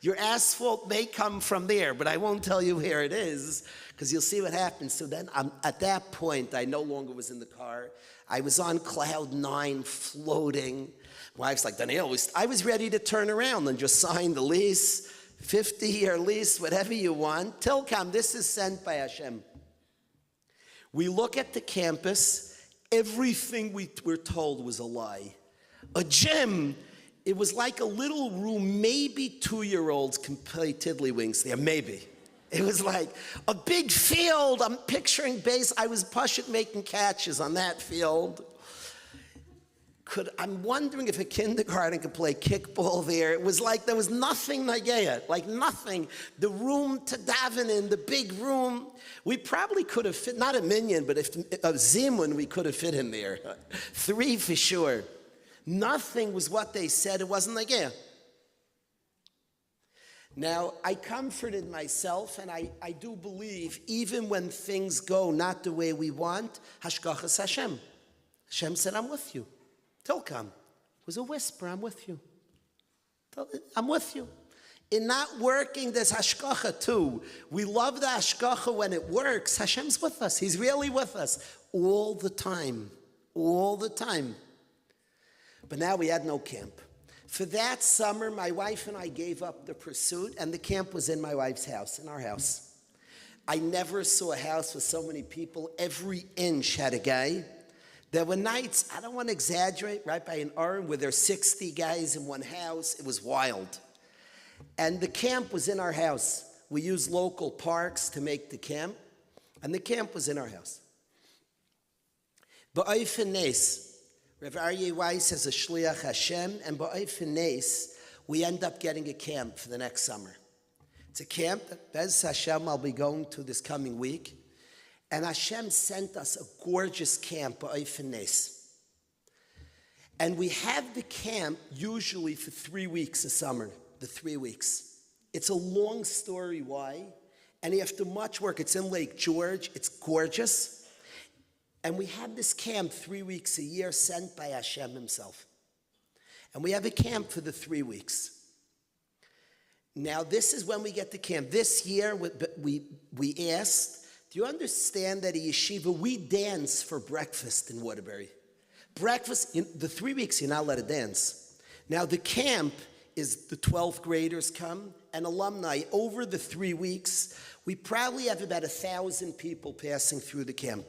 Your asphalt may come from there, but I won't tell you where it is, because you'll see what happens. So then, at that point, I no longer was in the car. I was on cloud 9, floating. Wife's like, Daniel, I was ready to turn around and just sign the lease, 50-year lease, whatever you want. Tilkam, this is sent by Hashem. We look at the campus, everything we were told was a lie. A gym, it was like a little room, maybe 2-year-olds can play tiddlywinks there, maybe. It was like a big field. I'm picturing base. I was pushing making catches on that field. I'm wondering if a kindergarten could play kickball there. It was like there was nothing Nagaya, like nothing. The room to daven in, the big room. We probably could have fit, not a minyan, but if a zimun, we could have fit in there. 3 for sure. Nothing was what they said. It wasn't Nagaya. Now, I comforted myself, and I do believe, even when things go not the way we want, Hashgachas Hashem. Hashem said, I'm with you. Tilkam. It was a whisper, I'm with you. I'm with you. In not working, there's Hashgacha too. We love the Hashgacha when it works. Hashem's with us. He's really with us. All the time. All the time. But now we had no camp. For that summer, my wife and I gave up the pursuit, and the camp was in my wife's house, in our house. I never saw a house with so many people. Every inch had a guy. There were nights, I don't want to exaggerate, right by an Aron, where there's 60 guys in one house. It was wild. And the camp was in our house. We used local parks to make the camp, and the camp was in our house. Ba'ofen nes, Rav Aryeh Weiss has a Shliach Hashem, and ba'ofen nes, we end up getting a camp for the next summer. It's a camp that Bez Hashem I'll be going to this coming week. And Hashem sent us a gorgeous camp, ba'ofen nes. And we have the camp usually for 3 weeks a summer, the 3 weeks. It's a long story why, and after much work, it's in Lake George, it's gorgeous. And we have this camp 3 weeks a year sent by Hashem himself. And we have a camp for the 3 weeks. Now this is when we get to camp. This year we asked, do you understand that at yeshiva, we dance for breakfast in Waterbury? Breakfast, the 3 weeks, you're not allowed to dance. Now, the camp is the 12th graders come, and alumni. Over the 3 weeks, we probably have about 1,000 people passing through the camp.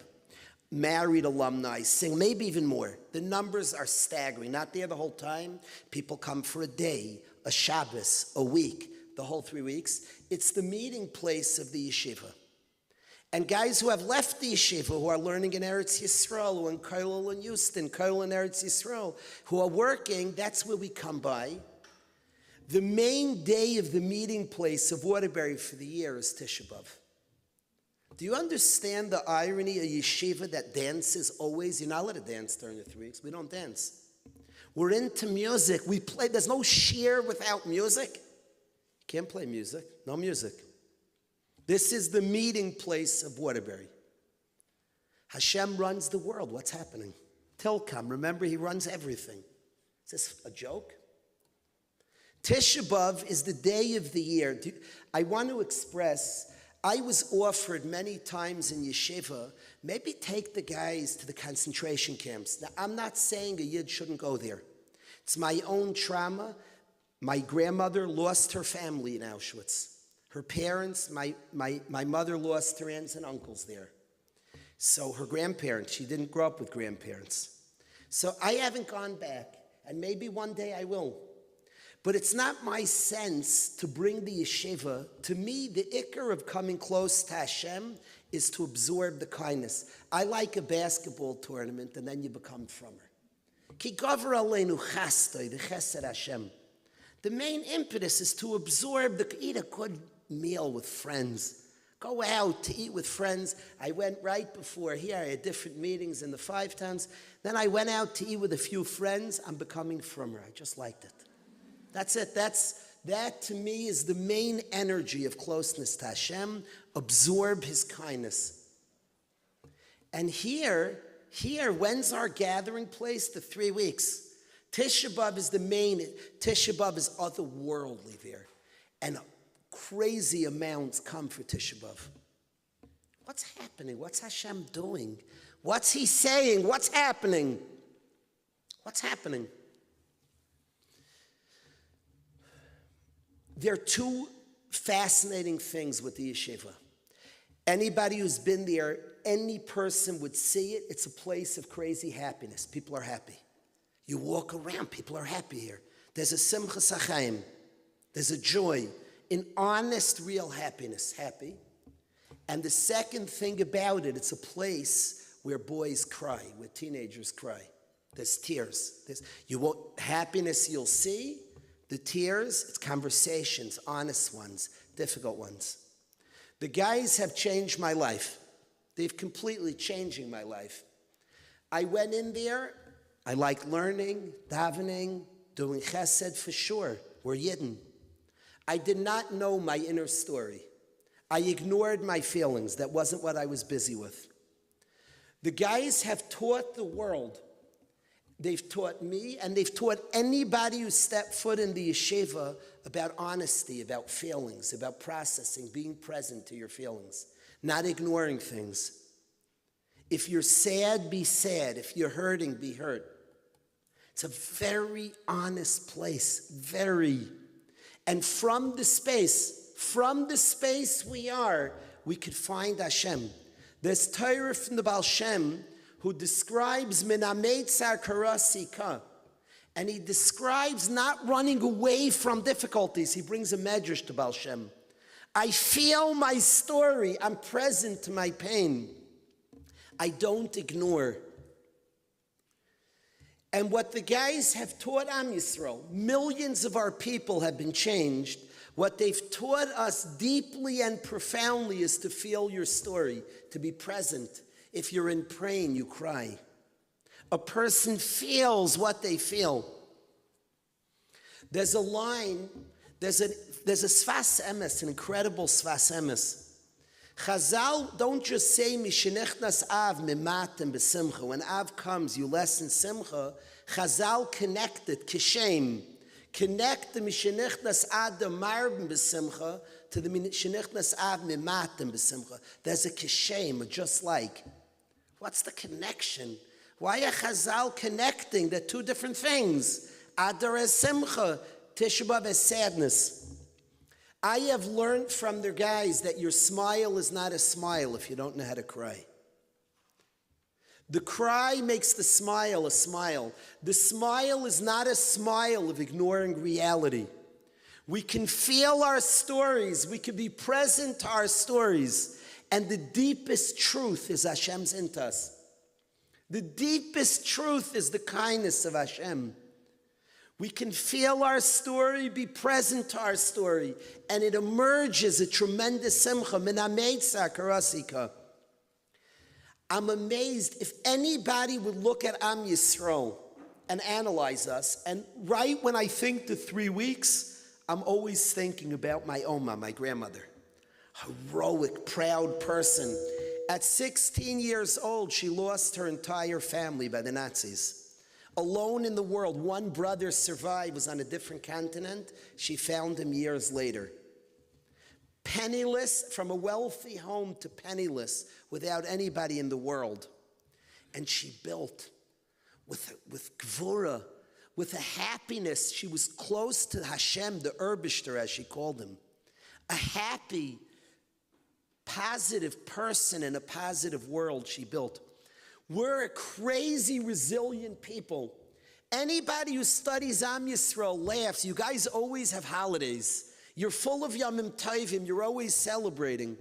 Married alumni, sing, maybe even more. The numbers are staggering. Not there the whole time. People come for a day, a Shabbos, a week, the whole 3 weeks. It's the meeting place of the yeshiva. And guys who have left the yeshiva, who are learning in Eretz Yisrael, who are in Kollel and Houston, Kollel and Eretz Yisrael, who are working, that's where we come by. The main day of the meeting place of Waterbury for the year is Tisha B'Av. Do you understand the irony of yeshiva that dances always? You're not allowed to dance during the 3 weeks. We don't dance. We're into music. We play. There's no shir without music. You can't play music. No music. This is the meeting place of Waterbury. Hashem runs the world. What's happening? Tilkam, remember, he runs everything. Is this a joke? Tisha B'Av is the day of the year. I want to express, I was offered many times in yeshiva, maybe take the guys to the concentration camps. Now, I'm not saying a yid shouldn't go there. It's my own trauma. My grandmother lost her family in Auschwitz. Her parents, my mother lost her aunts and uncles there. So her grandparents, she didn't grow up with grandparents. So I haven't gone back, and maybe one day I will. But it's not my sense to bring the yeshiva. To me, the ikar of coming close to Hashem is to absorb the kindness. I like a basketball tournament, and then you become frommer. Ki gavar aleinu chastoi, the chesed Hashem. The main impetus is to absorb, eat a good meal with friends. Go out to eat with friends. I went right before here. I had different meetings in the 5 towns. Then I went out to eat with a few friends. I'm becoming frommer. I just liked it. That's it. That to me is the main energy of closeness to Hashem. Absorb his kindness. And here, when's our gathering place? The 3 weeks. Tisha B'Av is the main. Tisha B'Av is otherworldly there. And crazy amounts come for Tisha B'Av. What's happening? What's Hashem doing? What's he saying? What's happening? What's happening? There are two fascinating things with the yeshiva. Anybody who's been there, any person would see it. It's a place of crazy happiness. People are happy. You walk around, people are happy here. There's a simcha sachaim. There's a joy, an honest, real happiness, happy. And the second thing about it, it's a place where boys cry, where teenagers cry. There's tears. Happiness you'll see. The tears, it's conversations, honest ones, difficult ones. The guys have changed my life. They've completely changing my life. I went in there. I like learning, davening, doing chesed for sure. We're Yidden. I did not know my inner story. I ignored my feelings. That wasn't what I was busy with. The guys have taught the world. They've taught me, and they've taught anybody who stepped foot in the yeshiva about honesty, about feelings, about processing, being present to your feelings, not ignoring things. If you're sad, be sad. If you're hurting, be hurt. It's a very honest place, very. And from the space we are, we could find Hashem. There's Torah from the Baal Shem who describes Minametzar Karasika. And he describes not running away from difficulties. He brings a medrash to Baal Shem. I feel my story. I'm present to my pain. I don't ignore. And what the guys have taught Am Yisrael, millions of our people have been changed. What they've taught us deeply and profoundly is to feel your story, to be present. If you're in pain, you cry. A person feels what they feel. There's a line, there's a Sfas Emes, an incredible Sfas Emes. Chazal don't just say Mishenichnas Av mimatem besimcha. When Av comes, you lessen simcha. Chazal connected kishem. Connect the Mishenichnas Adam marben besimcha to the Mishenichnas Av mimatem besimcha. There's a kishem, just like. What's the connection? Why are Chazal connecting? They're two different things. Adar is simcha, Tisha B'Av is sadness. I have learned from their guys that your smile is not a smile if you don't know how to cry. The cry makes the smile a smile. The smile is not a smile of ignoring reality. We can feel our stories. We can be present to our stories. And the deepest truth is Hashem's into us. The deepest truth is the kindness of Hashem. We can feel our story, be present to our story, and it emerges a tremendous simcha. Min hameitza karasika. I'm amazed if anybody would look at Am Yisrael and analyze us, and right when I think the 3 weeks, I'm always thinking about my Oma, my grandmother. Heroic, proud person. At 16 years old, she lost her entire family by the Nazis. Alone in the world, one brother survived, was on a different continent. She found him years later. Penniless, from a wealthy home to penniless, without anybody in the world. And she built with gvura, with a happiness. She was close to Hashem, the Erbishter, as she called him. A happy, positive person in a positive world she built. We're a crazy, resilient people. Anybody who studies Am Yisrael laughs. You guys always have holidays. You're full of Yamim Tovim. You're always celebrating.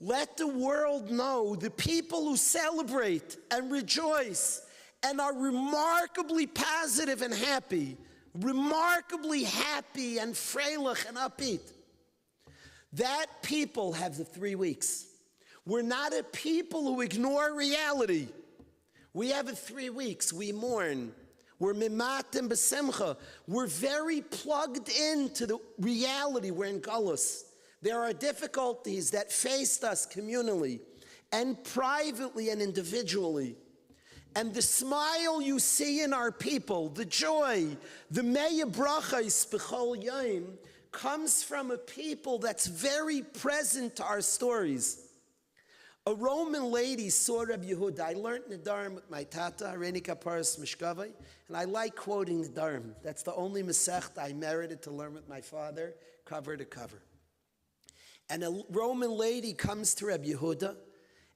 Let the world know the people who celebrate and rejoice and are remarkably positive and happy, remarkably happy and freilich and upbeat. That people have the 3 weeks. We're not a people who ignore reality. We have it 3 weeks. We mourn. We're mimatim b'simcha. We're very plugged into the reality. We're in Galus. There are difficulties that faced us communally and privately and individually. And the smile you see in our people, the joy, the meya brachos b'chol yom, comes from a people that's very present to our stories. A Roman lady saw Rabbi Yehuda. I learned Nedarim with my tata, Hareini Kaparas Mishkavai, and I like quoting Nedarim. That's the only Masechta I merited to learn with my father, cover to cover. And a Roman lady comes to Rabbi Yehuda,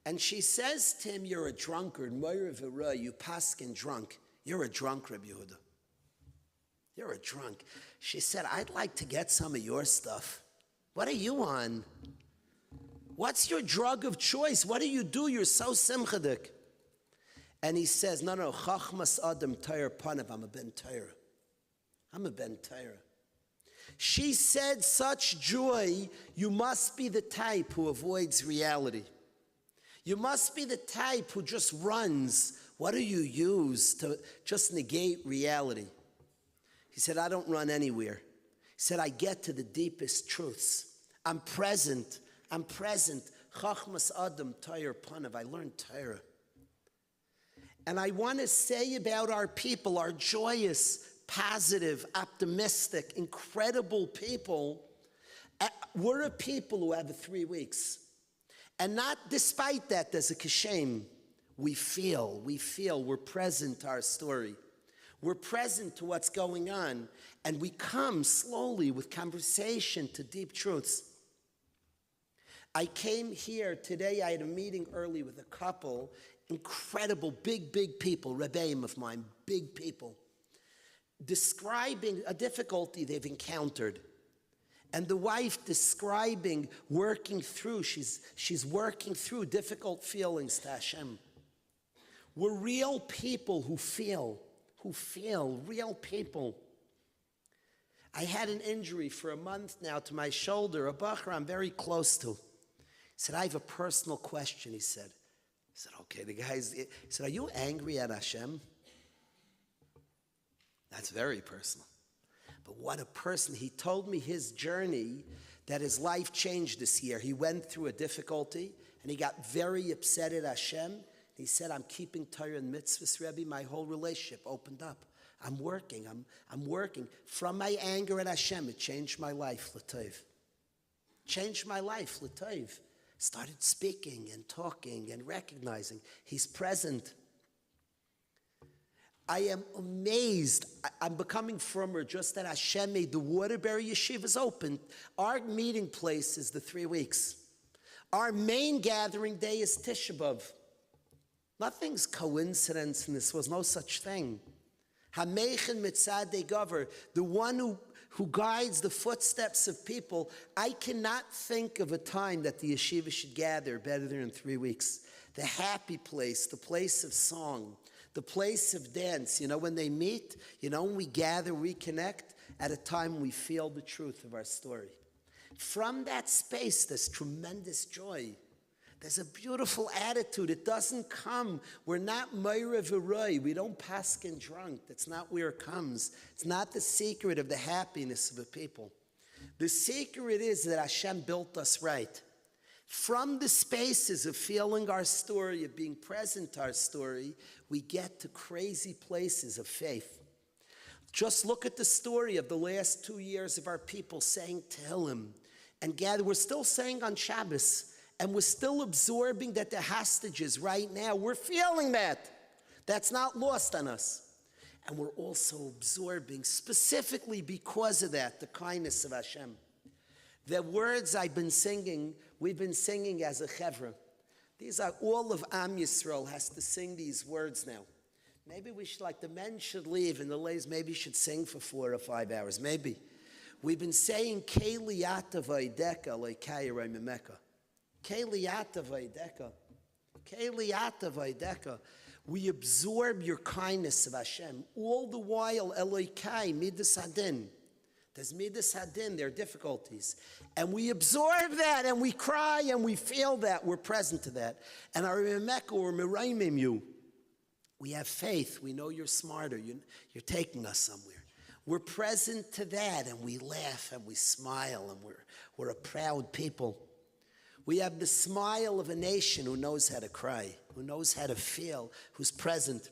and she says to him, "You're a drunkard, Moira V'ra, you paskin drunk. You're a drunk, Rabbi Yehuda. You're a drunk." She said, "I'd like to get some of your stuff. What are you on? What's your drug of choice? What do you do? You're so simchadik." And he says, no, Chachmas Adam Torah Panav, I'm a Ben Torah. I'm a Ben Torah. She said, "Such joy, you must be the type who avoids reality. You must be the type who just runs. What do you use to just negate reality?" He said, "I don't run anywhere." He said, "I get to the deepest truths. I'm present. I'm present. Chachmas Adam Torah Panav. I learned Torah." And I want to say about our people, our joyous, positive, optimistic, incredible people, we're a people who have 3 weeks. And not despite that, there's a kashem. We feel, we're present to our story. We're present to what's going on. And we come slowly with conversation to deep truths. I came here today, I had a meeting early with a couple, incredible, big people, rebbeim of mine, big people, describing a difficulty they've encountered. And the wife describing working through, she's working through difficult feelings to Hashem. We're real people who feel, real people. I had an injury for a month now to my shoulder, a bacher I'm very close to. He said, "I have a personal question," he said. I said, "Okay." He said, "Are you angry at Hashem?" That's very personal. But what a person. He told me his journey, that his life changed this year. He went through a difficulty, and he got very upset at Hashem. He said, "I'm keeping Torah and mitzvahs, Rebbe. My whole relationship opened up. I'm working. I'm working. From my anger at Hashem, it changed my life, l'tov. Changed my life, l'tov." Started speaking and talking and recognizing he's present. I am amazed. I'm becoming firmer just that Hashem made the Waterbury Yeshivas open. Our meeting place is the 3 weeks. Our main gathering day is Tisha B'Av. Nothing's coincidence in this. Was no such thing. Hameichin mitzadei gaver, the one who guides the footsteps of people. I cannot think of a time that the yeshiva should gather better than 3 weeks. The happy place, the place of song, the place of dance. When they meet, when we gather, we connect at a time we feel the truth of our story. From that space, there's tremendous joy. There's a beautiful attitude. It doesn't come. We're not Moira V'roi. We don't paskin drunk. That's not where it comes. It's not the secret of the happiness of a people. The secret is that Hashem built us right. From the spaces of feeling our story, of being present to our story, we get to crazy places of faith. Just look at the story of the last 2 years of our people saying Tehillim and gather. We're still saying on Shabbos. And we're still absorbing that they're hostages right now. We're feeling that. That's not lost on us. And we're also absorbing, specifically because of that, the kindness of Hashem. The words I've been singing, we've been singing as a chevra. These are all of Am Yisrael has to sing these words now. Maybe we should, the men should leave and the ladies maybe should sing for 4 or 5 hours. Maybe. We've been saying, Keiliyata vaydeka loikayirei memeka. Keiliyata vaydeka. We absorb your kindness of Hashem. All the while, Elokai, Midas Hadin. There's Midas Hadin, there are difficulties. And we absorb that, and we cry, and we feel that. We're present to that. And our Memeka, or Meraimim you. We have faith. We know you're smarter. You're taking us somewhere. We're present to that, and we laugh, and we smile, and we're a proud people. We have the smile of a nation who knows how to cry, who knows how to feel, who's present.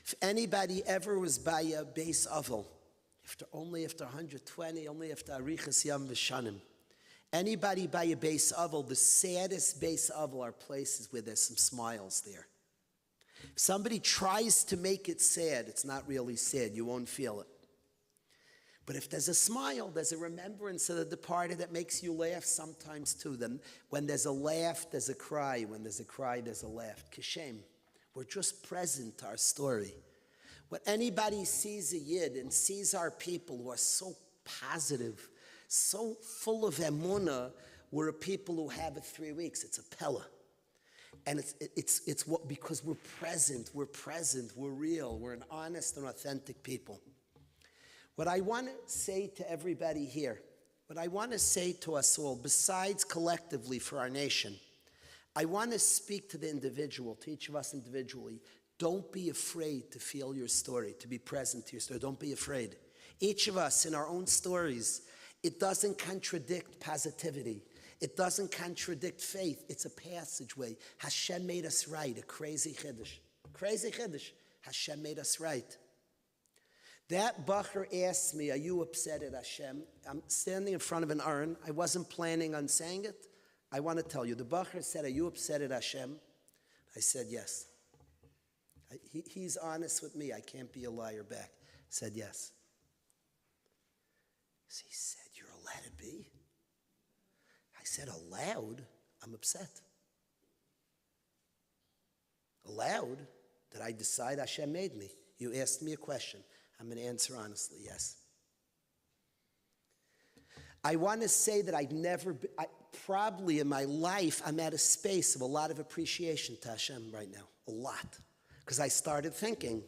If anybody ever was by a base oval, only after 120, only after Arichas Yam V'Shanim, Anybody by a base oval, the saddest base oval are places where there's some smiles there. If somebody tries to make it sad, it's not really sad. You won't feel it. But if there's a smile, there's a remembrance of the departed that makes you laugh sometimes too. Then when there's a laugh, there's a cry. When there's a cry, there's a laugh. Kishem. We're just present to our story. When anybody sees a Yid and sees our people who are so positive, so full of emunah, we're a people who have it 3 weeks. It's a pella. And it's what, because we're present, we're real, we're an honest and authentic people. What I want to say to everybody here, what I want to say to us all, besides collectively for our nation, I want to speak to the individual, to each of us individually. Don't be afraid to feel your story, to be present to your story. Don't be afraid. Each of us in our own stories, it doesn't contradict positivity. It doesn't contradict faith. It's a passageway. Hashem made us right, a crazy chiddush. Crazy chiddush. Hashem made us right. That bacher asked me, are you upset at Hashem? I'm standing in front of an urn. I wasn't planning on saying it. I want to tell you. The bacher said, are you upset at Hashem? I said, yes. He's honest with me. I can't be a liar back. I said, yes. So he said, you're allowed to be? I said, aloud, I'm upset. Aloud, did I decide Hashem made me? You asked me a question. I'm going to answer honestly, yes. I want to say that probably in my life, I'm at a space of a lot of appreciation to Hashem right now. A lot. Because I started thinking,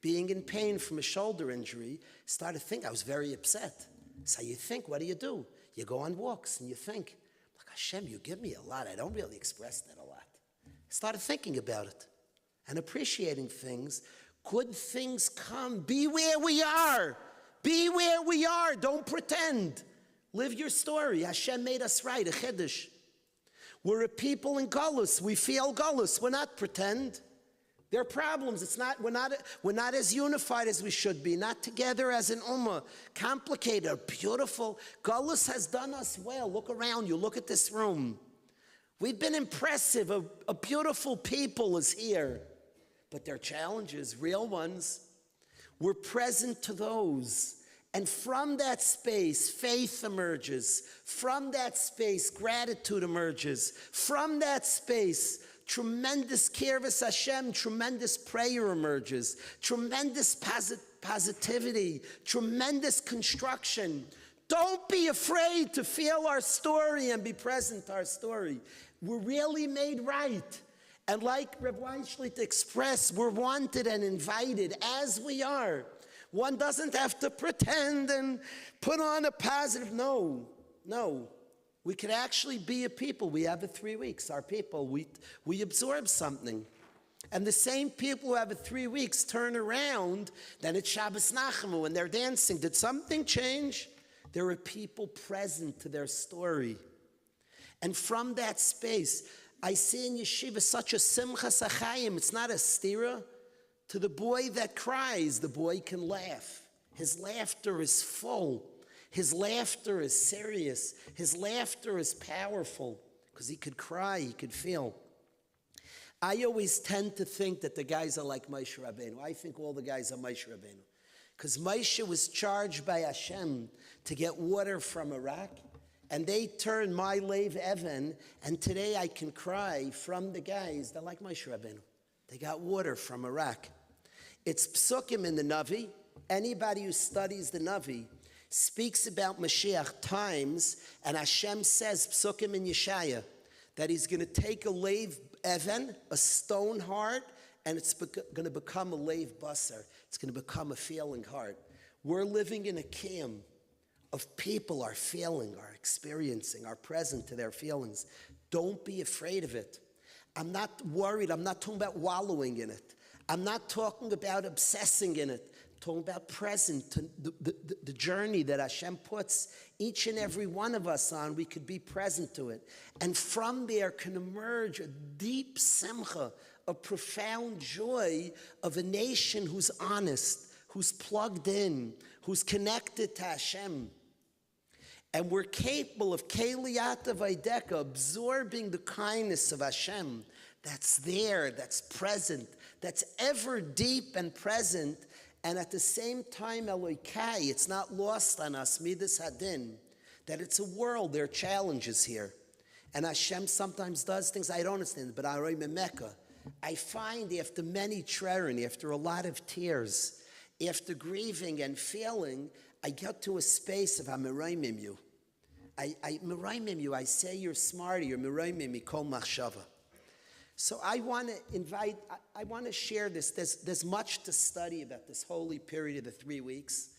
being in pain from a shoulder injury, I was very upset. So you think, what do? You go on walks and you think, like, Hashem, you give me a lot. I don't really express that a lot. I started thinking about it and appreciating things. Good things come. Be where we are. Be where we are. Don't pretend. Live your story. Hashem made us right. A chiddush. We're a people in Galus. We feel Galus. We're not pretend. There are problems. We're not as unified as we should be. Not together as an ummah. Complicated. Beautiful. Galus has done us well. Look around you. Look at this room. We've been impressive. A beautiful people is here. But there are challenges, real ones. We're present to those. And from that space, faith emerges. From that space, gratitude emerges. From that space, tremendous kirvas Hashem, tremendous prayer emerges. Tremendous positivity, tremendous construction. Don't be afraid to feel our story and be present to our story. We're really made right. And like Reb Weinschlitt expressed, we're wanted and invited as we are. One doesn't have to pretend and put on a positive. No. We could actually be a people. We have it 3 weeks. Our people, we absorb something. And the same people who have it 3 weeks turn around, then it's Shabbos Nachamu and they're dancing. Did something change? There are people present to their story. And from that space, I see in yeshiva such a simcha sachayim. It's not a stira. To the boy that cries, the boy can laugh. His laughter is full. His laughter is serious. His laughter is powerful because he could cry, he could feel. I always tend to think that the guys are like Moshe Rabbeinu. I think all the guys are Moshe Rabbeinu. Because Moshe was charged by Hashem to get water from a rock. And they turned my lave Evan, and today I can cry from the guys. They're like Moshe Rabbeinu. They got water from a rock. It's psukim in the Navi. Anybody who studies the Navi speaks about Mashiach times, and Hashem says, psukim in Yeshaya, that he's going to take a lave Evan, a stone heart, and it's going to become a lave basar. It's going to become a feeling heart. We're living in a kiyum of people are feeling, are experiencing, are present to their feelings. Don't be afraid of it. I'm not worried. I'm not talking about wallowing in it. I'm not talking about obsessing in it. I'm talking about present, to the journey that Hashem puts each and every one of us on. We could be present to it. And from there can emerge a deep simcha, a profound joy of a nation who's honest, who's plugged in, who's connected to Hashem. And we're capable of Keliyata Vaideka, absorbing the kindness of Hashem that's there, that's present, that's ever deep and present, and at the same time, Elokai, it's not lost on us, Midas Hadin, that it's a world, there are challenges here. And Hashem sometimes does things I don't understand, but I find after many trerrin, after a lot of tears, after grieving and failing, I get to a space of Amiraimim you. Miraimim you, I say you're smarter, you're Miraimim mi kol machshava. So I want to share this. There's much to study about this holy period of the 3 weeks.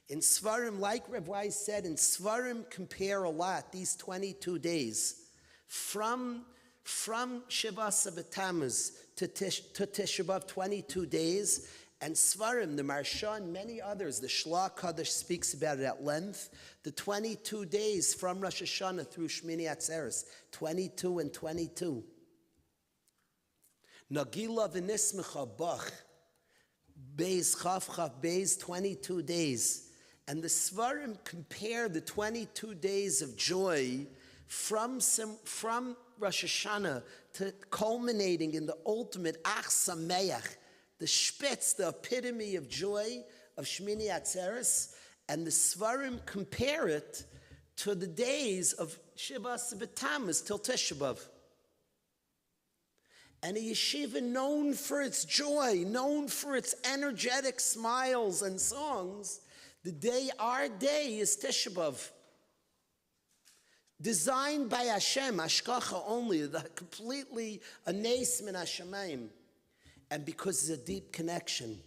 In Svarim, like Reb Weiss said, in Svarim compare a lot, these 22 days, from Shivas B'Tammuz to Tisha B'Av, 22 days, and Svarim, the Marsha, and many others, the Shlach Kaddish speaks about it at length, the 22 days from Rosh Hashanah through Shmini Atzeres, 22 and 22. Nagila v'nismecha bach, Beis Chav Beis, 22 days. And the Svarim compare the 22 days of joy from Rosh Hashanah to culminating in the ultimate Ach Sameach, the Spitz, the epitome of joy of Shmini Atzeres, and the Svarim compare it to the days of Shivas B'Tammuz till Tisha B'Av. And a yeshiva known for its joy, known for its energetic smiles and songs, our day is Tisha B'Av. Designed by Hashem, Ashkacha only, completely a nes min Hashemayim. And because it's a deep connection.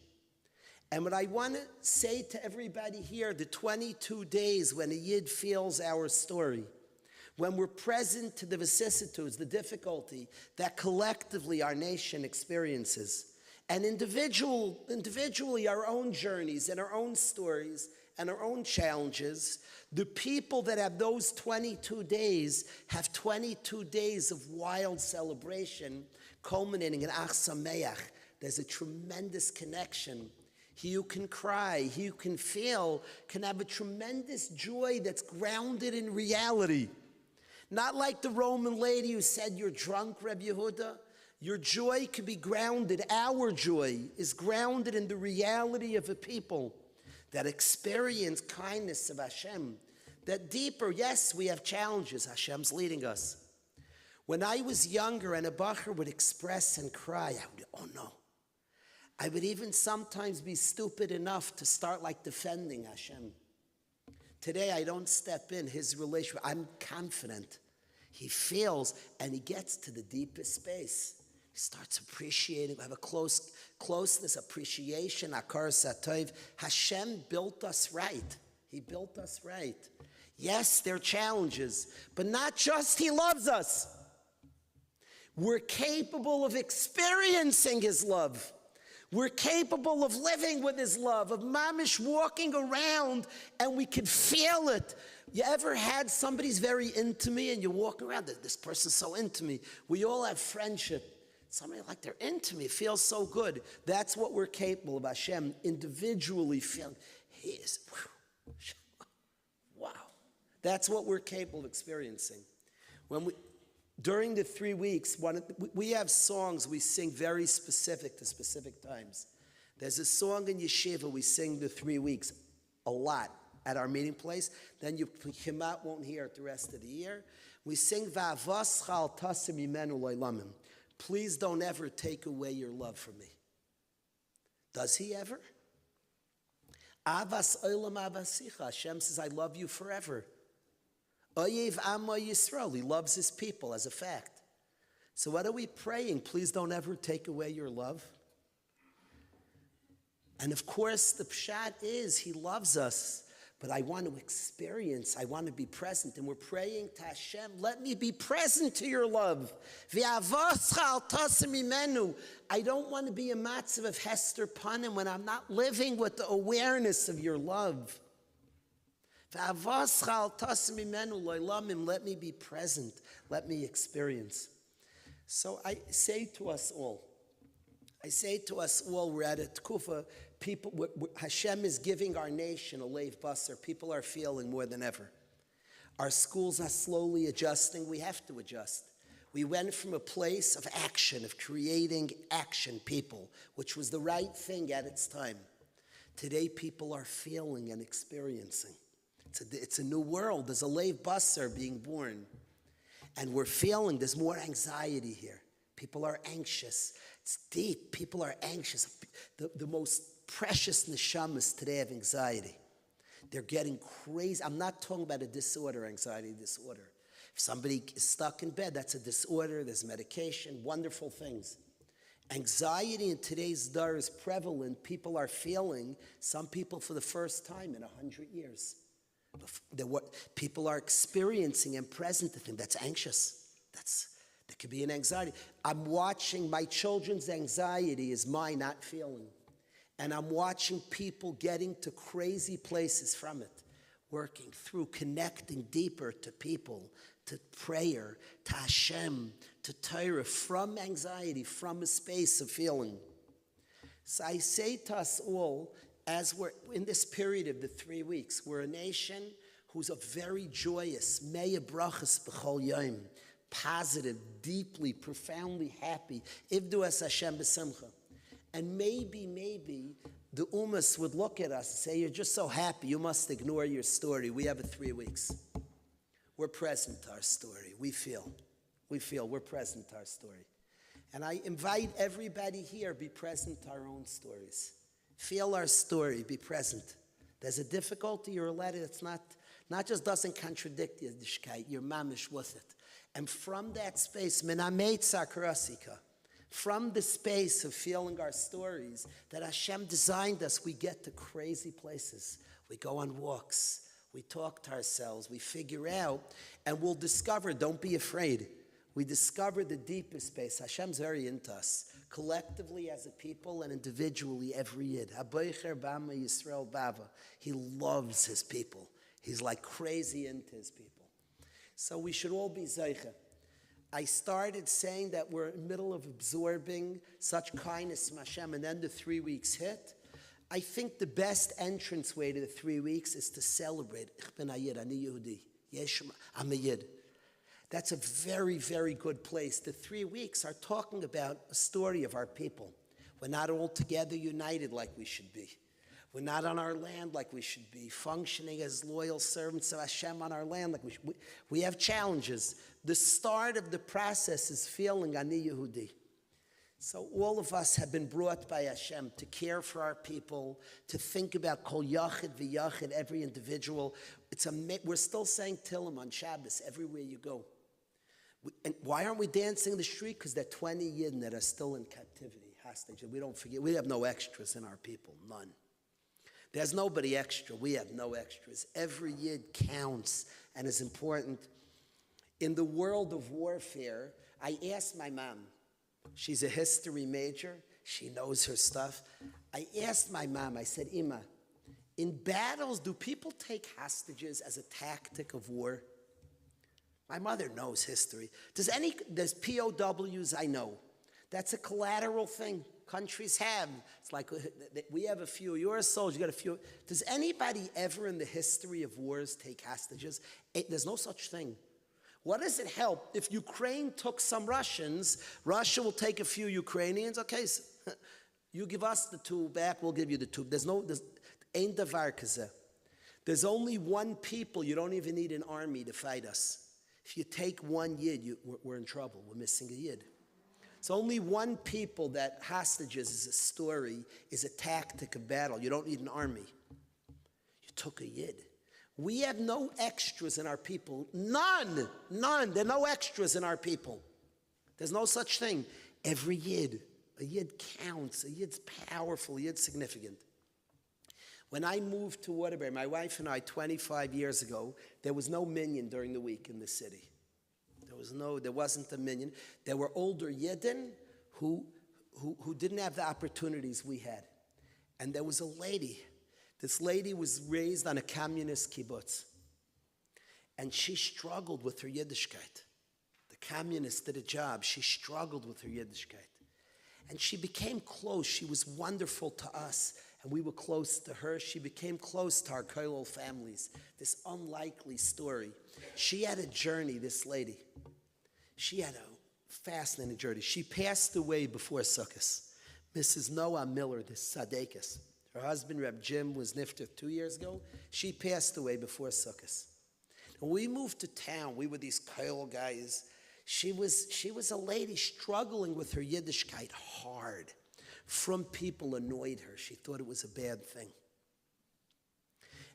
And what I want to say to everybody here, the 22 days when a Yid feels our story, when we're present to the vicissitudes, the difficulty that collectively our nation experiences, and individually our own journeys and our own stories and our own challenges, the people that have those 22 days have 22 days of wild celebration culminating in Ach Sameach. There's a tremendous connection. He who can cry, he who can feel, can have a tremendous joy that's grounded in reality. Not like the Roman lady who said, "You're drunk, Reb Yehuda." Your joy could be grounded. Our joy is grounded in the reality of a people that experience kindness of Hashem. That deeper, yes, we have challenges. Hashem's leading us. When I was younger and a bacher would express and cry, I would, oh no. I would even sometimes be stupid enough to start like defending Hashem. Today I don't step in his relationship. I'm confident. He feels and he gets to the deepest space. He starts appreciating, have a closeness, appreciation, akar satayv. Hashem built us right. He built us right. Yes, there are challenges, but not just he loves us. We're capable of experiencing his love. We're capable of living with his love, of mamish walking around and we can feel it. You ever had somebody's very into me and you walk around, this person's so into me. We all have friendship. Somebody like they're into me, it feels so good. That's what we're capable of, Hashem, individually feeling. He is, wow. That's what we're capable of experiencing. During the 3 weeks, we have songs we sing very specific to specific times. There's a song in Yeshiva we sing the 3 weeks a lot at our meeting place. Then you Himat won't hear it the rest of the year. We sing Va'avas chal tasim imenu lo'lamim. Please don't ever take away your love from me. Does he ever? Avas olam avasicha. Hashem says, I love you forever. Oyev Amma Yisrael. He loves his people as a fact. So what are we praying? Please don't ever take away your love. And of course, the pshat is he loves us. But I want to experience, I want to be present. And we're praying to Hashem, let me be present to your love. I don't want to be a matzav of Hester Panim when I'm not living with the awareness of your love. Let me be present. Let me experience. So I say to us all, we're at a tkufa, Hashem is giving our nation a leiv basar. People are feeling more than ever. Our schools are slowly adjusting. We have to adjust. We went from a place of action, of creating action people, which was the right thing at its time. Today, people are feeling and experiencing. It's a new world. There's a Lev Basar being born. And we're feeling there's more anxiety here. People are anxious. It's deep. People are anxious. The most precious neshamas today have anxiety. They're getting crazy. I'm not talking about a disorder, anxiety disorder. If somebody is stuck in bed, that's a disorder. There's medication, wonderful things. Anxiety in today's dar is prevalent. People are feeling, some people for the first time in 100 years. What people are experiencing and present to them, that's anxious. There could be an anxiety. I'm watching my children's anxiety is my not feeling. And I'm watching people getting to crazy places from it, working through, connecting deeper to people, to prayer, to Hashem, to Torah, from anxiety, from a space of feeling. So I say to us all, as we're in this period of the 3 weeks, we're a nation who's a very joyous, Meya Brachas B'chol Yom, positive, deeply, profoundly happy. Ivdu es Hashem b'simcha. And maybe the Umas would look at us and say, you're just so happy, you must ignore your story. We have 3 weeks. We're present to our story. We feel we're present to our story. And I invite everybody here, be present to our own stories. Feel our story, be present. There's a difficulty or a letter that's not just doesn't contradict Yiddishkeit, you're mamish with it. And from that space, menameit sakarasika, from the space of feeling our stories that Hashem designed us, we get to crazy places. We go on walks. We talk to ourselves. We figure out, and we'll discover, don't be afraid. We discover the deepest space. Hashem's very into us, collectively as a people and individually every yid. Haboicher b'ama Yisrael bava. He loves his people. He's like crazy into his people. So we should all be zeicha. I started saying that we're in the middle of absorbing such kindness from Hashem, and then the 3 weeks hit. I think the best entranceway to the 3 weeks is to celebrate. Ich bin a Yid, ani Yehudi. Yesh, I'm a Yid. That's a very, very good place. The 3 weeks are talking about a story of our people. We're not all together united like we should be. We're not on our land like we should be, functioning as loyal servants of Hashem on our land like we should. We have challenges. The start of the process is feeling ani Yehudi. So all of us have been brought by Hashem to care for our people, to think about kol yachid v'yachid, every individual. We're still saying Tillim on Shabbos everywhere you go. And why aren't we dancing in the street? Because there are 20 Yidden that are still in captivity, hostages. We don't forget, we have no extras in our people, none. There's nobody extra. We have no extras. Every Yid counts and is important. In the world of warfare, I asked my mom, she's a history major, she knows her stuff. I asked my mom, I said, Ima, in battles, do people take hostages as a tactic of war? My mother knows history. There's POWs, I know. That's a collateral thing. Countries have. It's like we have a few. You're a soldier, you got a few. Does anybody ever in the history of wars take hostages? There's no such thing. What does it help? If Ukraine took some Russians, Russia will take a few Ukrainians. Okay, so you give us the two back, we'll give you the two. There's ain't davar kazeh. There's only one people. You don't even need an army to fight us. If you take one Yid, we're in trouble. We're missing a Yid. It's only one people that hostages is a story, is a tactic of battle. You don't need an army. You took a Yid. We have no extras in our people. None. There are no extras in our people. There's no such thing. Every Yid, a Yid counts. A Yid's powerful. A Yid's significant. When I moved to Waterbury, my wife and I, 25 years ago, there was no minyan during the week in the city. There wasn't a minyan. There were older Yidden who didn't have the opportunities we had. And there was a lady. This lady was raised on a communist kibbutz. And she struggled with her Yiddishkeit. The communists did a job. She struggled with her Yiddishkeit. And she became close. She was wonderful to us. and we were close to her. She became close to our kollel families. This unlikely story. She had a journey, this lady. She had a fascinating journey. She passed away before Sukkot. Mrs. Noah Miller, this Sadekis. Her husband, Reb Jim, was nifter 2 years ago. She passed away before Sukkot. When we moved to town, we were these kollel guys. She was a lady struggling with her Yiddishkeit hard. From people annoyed her. She thought it was a bad thing.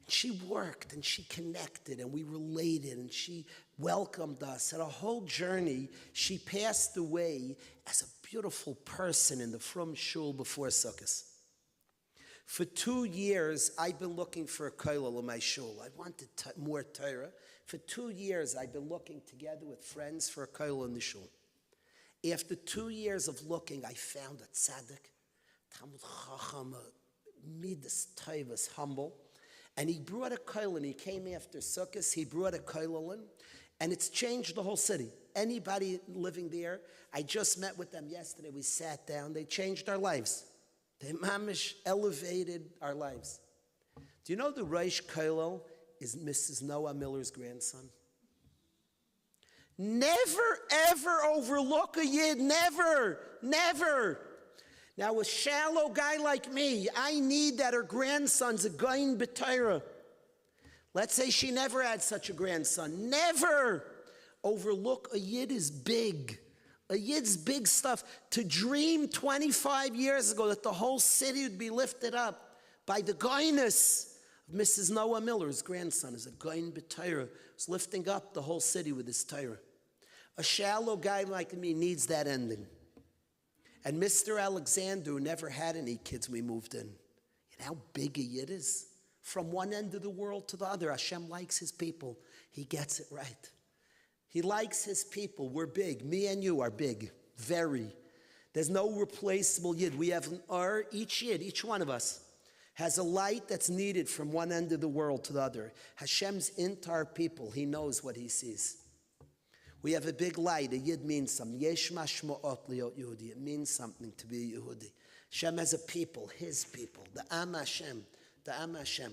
And she worked and she connected and we related and she welcomed us. And a whole journey, she passed away as a beautiful person in the Frum Shul before Sukkot. For 2 years, I've been looking for a kollel in my shul. I wanted more Torah. For 2 years, I've been looking together with friends for a kollel in the shul. After 2 years of looking, I found a tzaddik, Talmud Chacham, midas tovas, humble. And he brought a kollel in. He came after Sukkot. He brought a kollel in. And it's changed the whole city. Anybody living there, I just met with them yesterday. We sat down. They changed our lives. They mamish elevated our lives. Do you know the Rosh Kollel is Mrs. Noah Miller's grandson? Never, ever overlook a Yid. Never, never. Now, a shallow guy like me, I need that her grandson's a goyin b'Torah. Let's say she never had such a grandson. Never overlook a Yid is big. A Yid's big stuff. To dream 25 years ago that the whole city would be lifted up by the goyness of Mrs. Noah Miller's grandson is a goyin b'Torah. He's lifting up the whole city with his Torah. A shallow guy like me needs that ending. And Mr. Alexander, who never had any kids when we moved in, you know how big a Yid is? From one end of the world to the other, Hashem likes his people. He gets it right. He likes his people. We're big. Me and you are big. Very. There's no replaceable Yid. We have an each Yid, each one of us, has a light that's needed from one end of the world to the other. Hashem's into our people. He knows what he sees. We have a big light. A Yid means something. Yesh mashma'ot liot Yehudi. It means something to be a Yehudi. Hashem has a people, his people. The Am Hashem. The Am Hashem.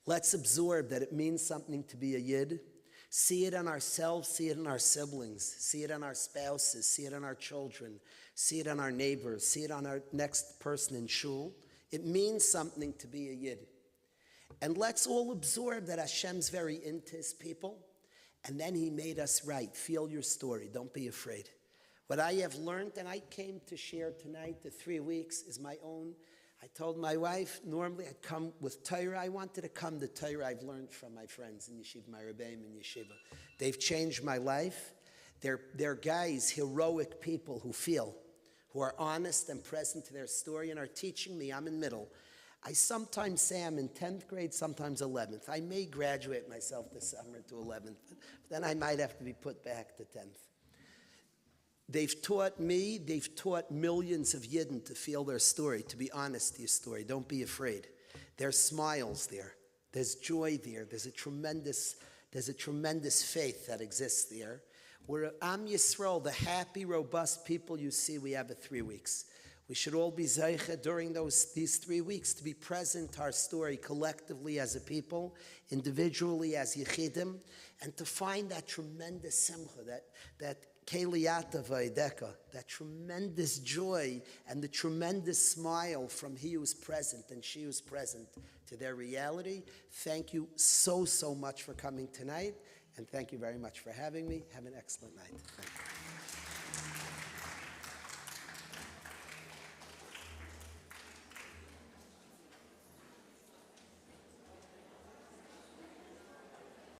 Let's absorb that it means something to be a Yid. See it in ourselves, see it in our siblings, see it in our spouses, see it in our children, see it in our neighbors, see it on our next person in shul. It means something to be a Yid. And let's all absorb that Hashem's very into his people. And then he made us right. Feel your story. Don't be afraid. What I have learned, and I came to share tonight, the 3 weeks, is my own. I told my wife, normally I'd come with Torah. I wanted to come to Torah I've learned from my friends in Yeshiva, my Rebbeim in Yeshiva. They've changed my life. They're guys, heroic people who feel, who are honest and present to their story and are teaching me. I'm in middle. I sometimes say I'm in 10th grade, sometimes 11th. I may graduate myself this summer to 11th, but then I might have to be put back to 10th. They've taught me, they've taught millions of Yidden to feel their story, to be honest to your story. Don't be afraid. There's smiles there. There's joy there. There's a tremendous faith that exists there. We're Am Yisrael, the happy, robust people you see we have at 3 weeks. We should all be zeicha during these 3 weeks to be present to our story collectively as a people, individually as Yechidim, and to find that tremendous simcha, that keliyata v'edeka, that tremendous joy and the tremendous smile from he who is present and she who is present to their reality. Thank you so much for coming tonight, and thank you very much for having me. Have an excellent night. Thank you.